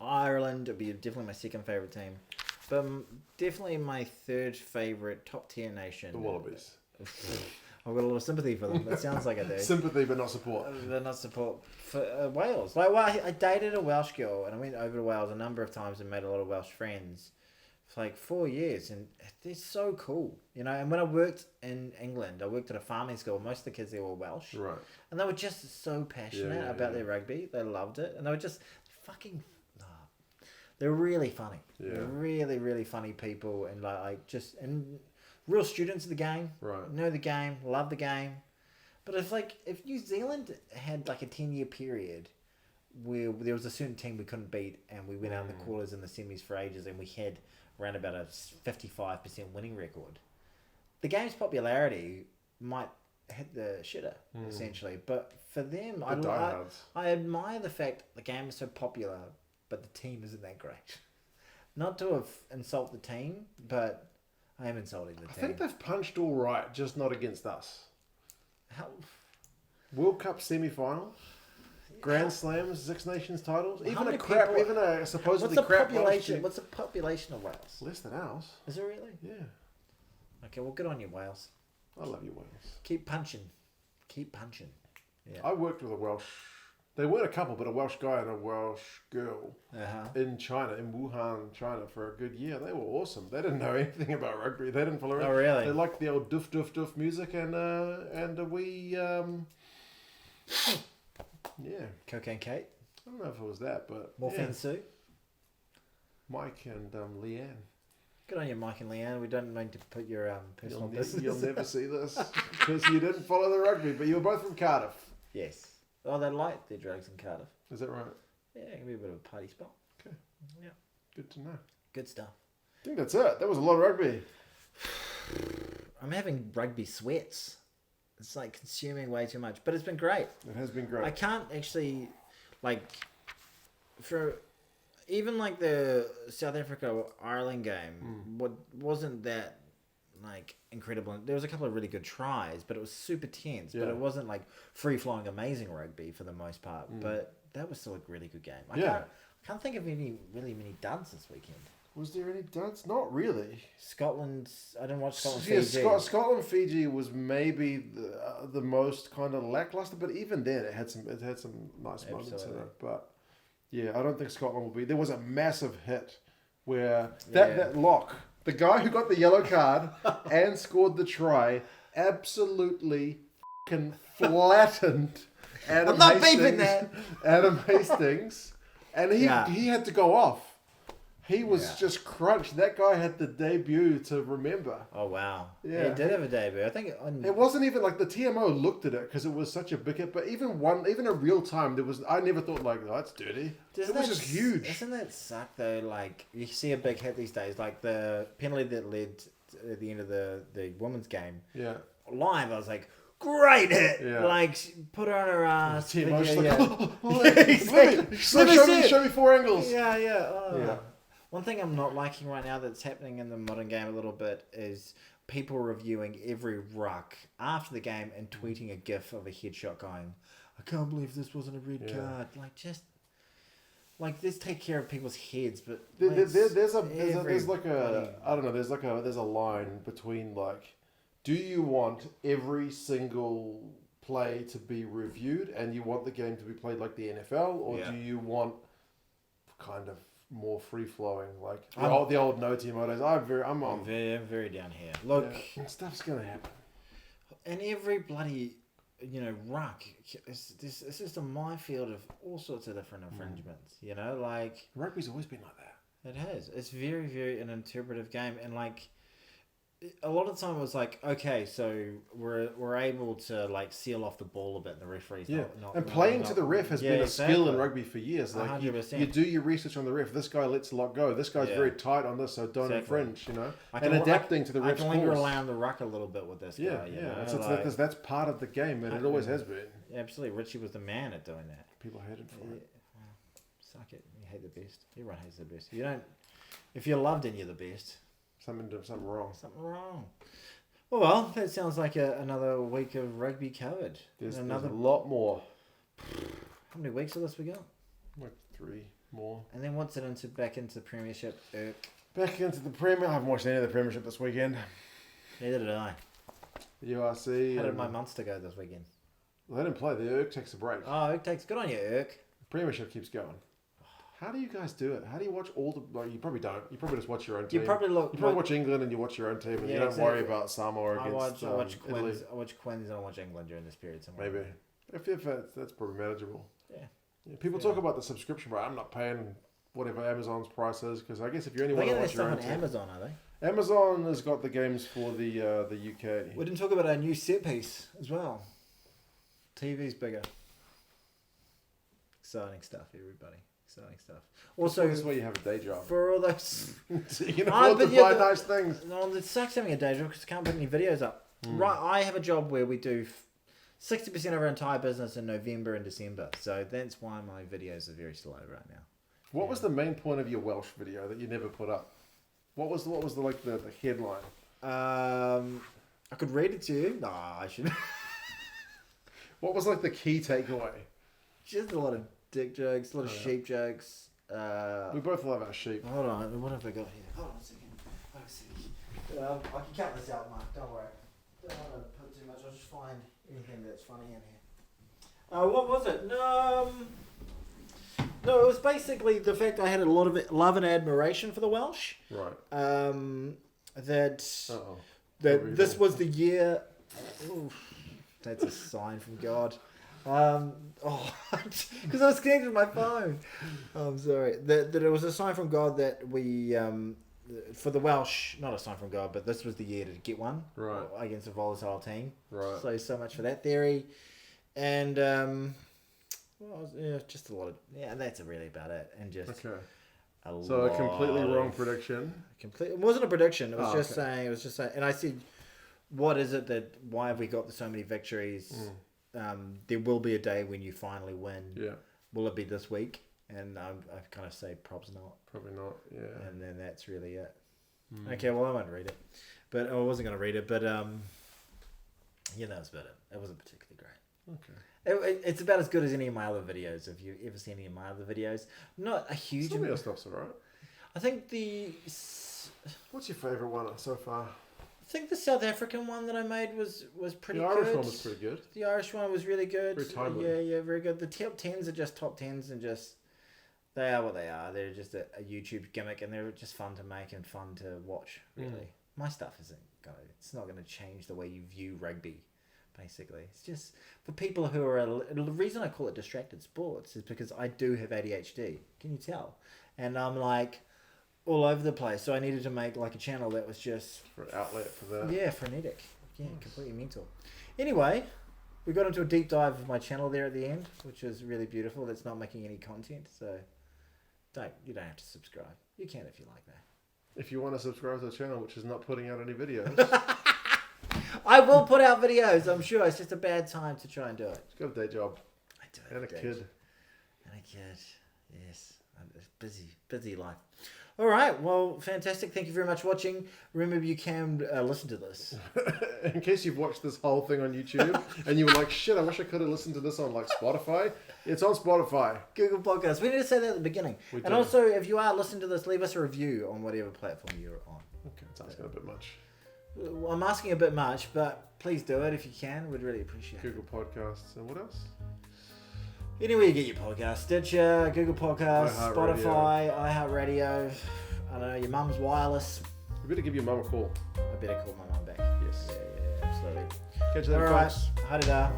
Ireland would be definitely my second favourite team. But definitely my third favourite top tier nation. The Wallabies. I've got a lot of sympathy for them. It sounds like I do. Sympathy but not support. They're not support for Wales. Like, well, I dated a Welsh girl and I went over to Wales a number of times and made a lot of Welsh friends for like 4 years, and they're so cool, you know. And when I worked in England, I worked at a farming school. Most of the kids there were Welsh, Right. and they were just so passionate about their rugby. They loved it, and they were just fucking. They're really funny. Yeah. They're really, really funny people, and and real students of the game. Right. Know the game, love the game. But if New Zealand had like a 10-year period where there was a certain team we couldn't beat, and we went out in the quarters and the semis for ages, and we had around about a 55% winning record, the game's popularity might hit the shitter essentially. But for them, I admire the fact the game is so popular, but the team isn't that great. Not to insult the team, but I am insulting the team. I think they've punched all right, just not against us. How? World Cup semi-final, Grand Slams, Six Nations titles, How even many a crap, people- even a supposedly What's the crap population? What's the population of Wales? Less than ours. Is it really? Yeah, Okay, well, good on you, Wales. I love you, Wales. Keep punching. Keep punching. Yeah. I worked with a Welsh. They weren't a couple, but a Welsh guy and a Welsh girl in China, in Wuhan, China, for a good year. They were awesome. They didn't know anything about rugby. They didn't follow it. Oh, really? They liked the old doof doof doof music, and we yeah. Cocaine Kate. I don't know if it was that, but Morphine yeah. Sue. Mike and Leanne. Good on you, Mike and Leanne. We don't mean to put your personal business. You'll never see this because you didn't follow the rugby, but you were both from Cardiff. Yes. Oh, they like their drugs in Cardiff. Is that right? Yeah, it can be a bit of a party spot. Okay. Yeah. Good to know. Good stuff. I think that's it. That was a lot of rugby. I'm having rugby sweats. It's like consuming way too much, but it's been great. It has been great. I can't actually, for even like the South Africa Ireland game, wasn't that incredible. There was a couple of really good tries, but it was super tense. Yeah. But it wasn't like free flowing amazing rugby for the most part. But that was still a really good game. I can't think of any duds this weekend. Was there any duds? Not really. Scotland's. I didn't watch Scotland. Yeah, Fiji. Scotland Fiji was maybe the most kind of lackluster, but even then it had some nice moments in it. But yeah, I don't think Scotland will be. There was a massive hit where that lock, the guy who got the yellow card and scored the try, absolutely fucking flattened Adam I'm not Hastings. beeping that. Adam Hastings, and he had to go off. He was just crunched. That guy had the debut to remember. Oh wow! Yeah, he did have a debut. I think it wasn't even like the TMO looked at it because it was such a big hit. But even a real time, there was. I never thought like, oh, that's dirty. It was just huge. Doesn't that suck though? Like you see a big hit these days, like the penalty that led at the end of the women's game. Yeah. Live, I was like, great hit. Yeah. Like put her on her ass. TMO just show me 4 angles. Yeah. Oh. Yeah. One thing I'm not liking right now that's happening in the modern game a little bit is people reviewing every ruck after the game and tweeting a gif of a headshot going, I can't believe this wasn't a red card. Like, just... Like, let's take care of people's heads, but... There's like a... I don't know, there's a line between, like... Do you want every single play to be reviewed and you want the game to be played like the NFL? Or do you want kind of more free flowing, like the old no team days? I'm very down here. Look, stuff's gonna happen, and every bloody ruck. It's just a minefield of all sorts of different infringements. Like rugby's always been like that. It has. It's very very an interpretive game, and like. A lot of the time it was like, okay, so we're able to like seal off the ball a bit, and the referee's playing to the ref has been a skill in rugby for years. Like you do your research on the ref. This guy lets a lot go. This guy's very tight on this, so don't infringe. And adapting to the ref's calls. I can linger around the ruck a little bit with this guy. That's part of the game, and it always has been. Absolutely, Richie was the man at doing that. People hated for it. Suck it. You hate the best. Everyone hates the best. You don't. If you're loved and you're the best. Something wrong. Something wrong. Well, that sounds like another week of rugby covered. There's a lot more. How many weeks of this we got? Like 3 more. And then what's it back into the Premiership? Back into the Premier. I haven't watched any of the Premiership this weekend. Neither did I. The URC. How did my Munster go this weekend? Well, they didn't play. The Urk takes a break. Oh, Urk takes... Good on you, Urk. The Premiership keeps going. How do you guys do it? How do you watch all the... Like, you probably don't. You probably just watch your own team. You probably watch England and you watch your own team and you don't worry about Samoa against I watch Quins and I watch England during this period somewhere. Maybe. If that's probably manageable. Yeah. People talk about the subscription, but I'm not paying whatever Amazon's price is because I guess if you only want to watch your own team... Amazon, are they? Amazon has got the games for the UK. We didn't talk about our new set piece as well. TV's bigger. Exciting stuff, everybody. Exciting stuff. Also, this is where you have a day job. For all those... so you can afford to buy nice things. No, it sucks having a day job because I can't put any videos up. Right, I have a job where we do 60% of our entire business in November and December. So that's why my videos are very slow right now. What was the main point of your Welsh video that you never put up? What was the headline? I could read it to you. No, I shouldn't. What was like the key takeaway? Just a lot of dick jokes, a lot of sheep jokes. We both love our sheep. Hold on, what have I got here? Hold on a second. I can count this out, Mark. Don't worry. Don't want to put too much. I'll just find anything that's funny in here. What was it? No, it was basically the fact I had a lot of love and admiration for the Welsh. Right. That this was the year. Oof, that's a sign from God. Because I was connected to my phone. Oh, I'm sorry. That it was a sign from God that we, for the Welsh, not a sign from God, but this was the year to get one. Right. Against a volatile team. Right. So much for that theory. And, just a lot of, that's really about it. And just a completely wrong prediction. It wasn't a prediction. It was saying, and I said, what is it why have we got so many victories? There will be a day when you finally win. Yeah. Will it be this week? And I kind of say probably not. Probably not, yeah. And then that's really it. Okay, well, I won't read it. But I wasn't going to read it, but that's about it. It wasn't particularly great. Okay. It's about as good as any of my other videos. If you ever seen any of my other videos. Not a huge... Some of your stuff's alright. I think What's your favourite one so far? I think the South African one that I made was pretty good. The Irish one was pretty good. The Irish one was really good. Very timely. Yeah, very good. The top 10s are just top 10s and just... They are what they are. They're just a YouTube gimmick and they're just fun to make and fun to watch, really. My stuff it's not going to change the way you view rugby, basically. It's just for people who are... The reason I call it distracted sports is because I do have ADHD. Can you tell? And I'm like... all over the place. So I needed to make like a channel that was just For an outlet for that. yeah, frenetic. Yeah, Nice. completely mental. Anyway, we got into a deep dive of my channel there at the end, which is really beautiful. That's not making any content, so you don't have to subscribe. You can if you like that. If you want to subscribe to the channel, which is not putting out any videos, I will put out videos, I'm sure. It's just a bad time to try and do it. it's got a day job I do and a have kid. And a kid, yes. It's busy life. All right, well, fantastic. Thank you very much for watching. Remember, you can listen to this. In case you've watched this whole thing on YouTube and you were like, shit, I wish I could have listened to this on like Spotify. It's on Spotify. Google Podcasts. We need to say that at the beginning. We And do. also, if you are listening to this, leave us a review on whatever platform you're on. Okay, sounds a bit much. Well, I'm asking a bit much, but please do it if you can. We'd really appreciate it. Google Podcasts and what else? Anywhere you get your podcast. Stitcher, Google Podcasts, iHeartRadio. Spotify, iHeartRadio. I don't know, your mum's wireless. You better give your mum a call. I better call my mum back. Yes. Yeah, absolutely. Catch you later, All right. folks. Hi-da-da.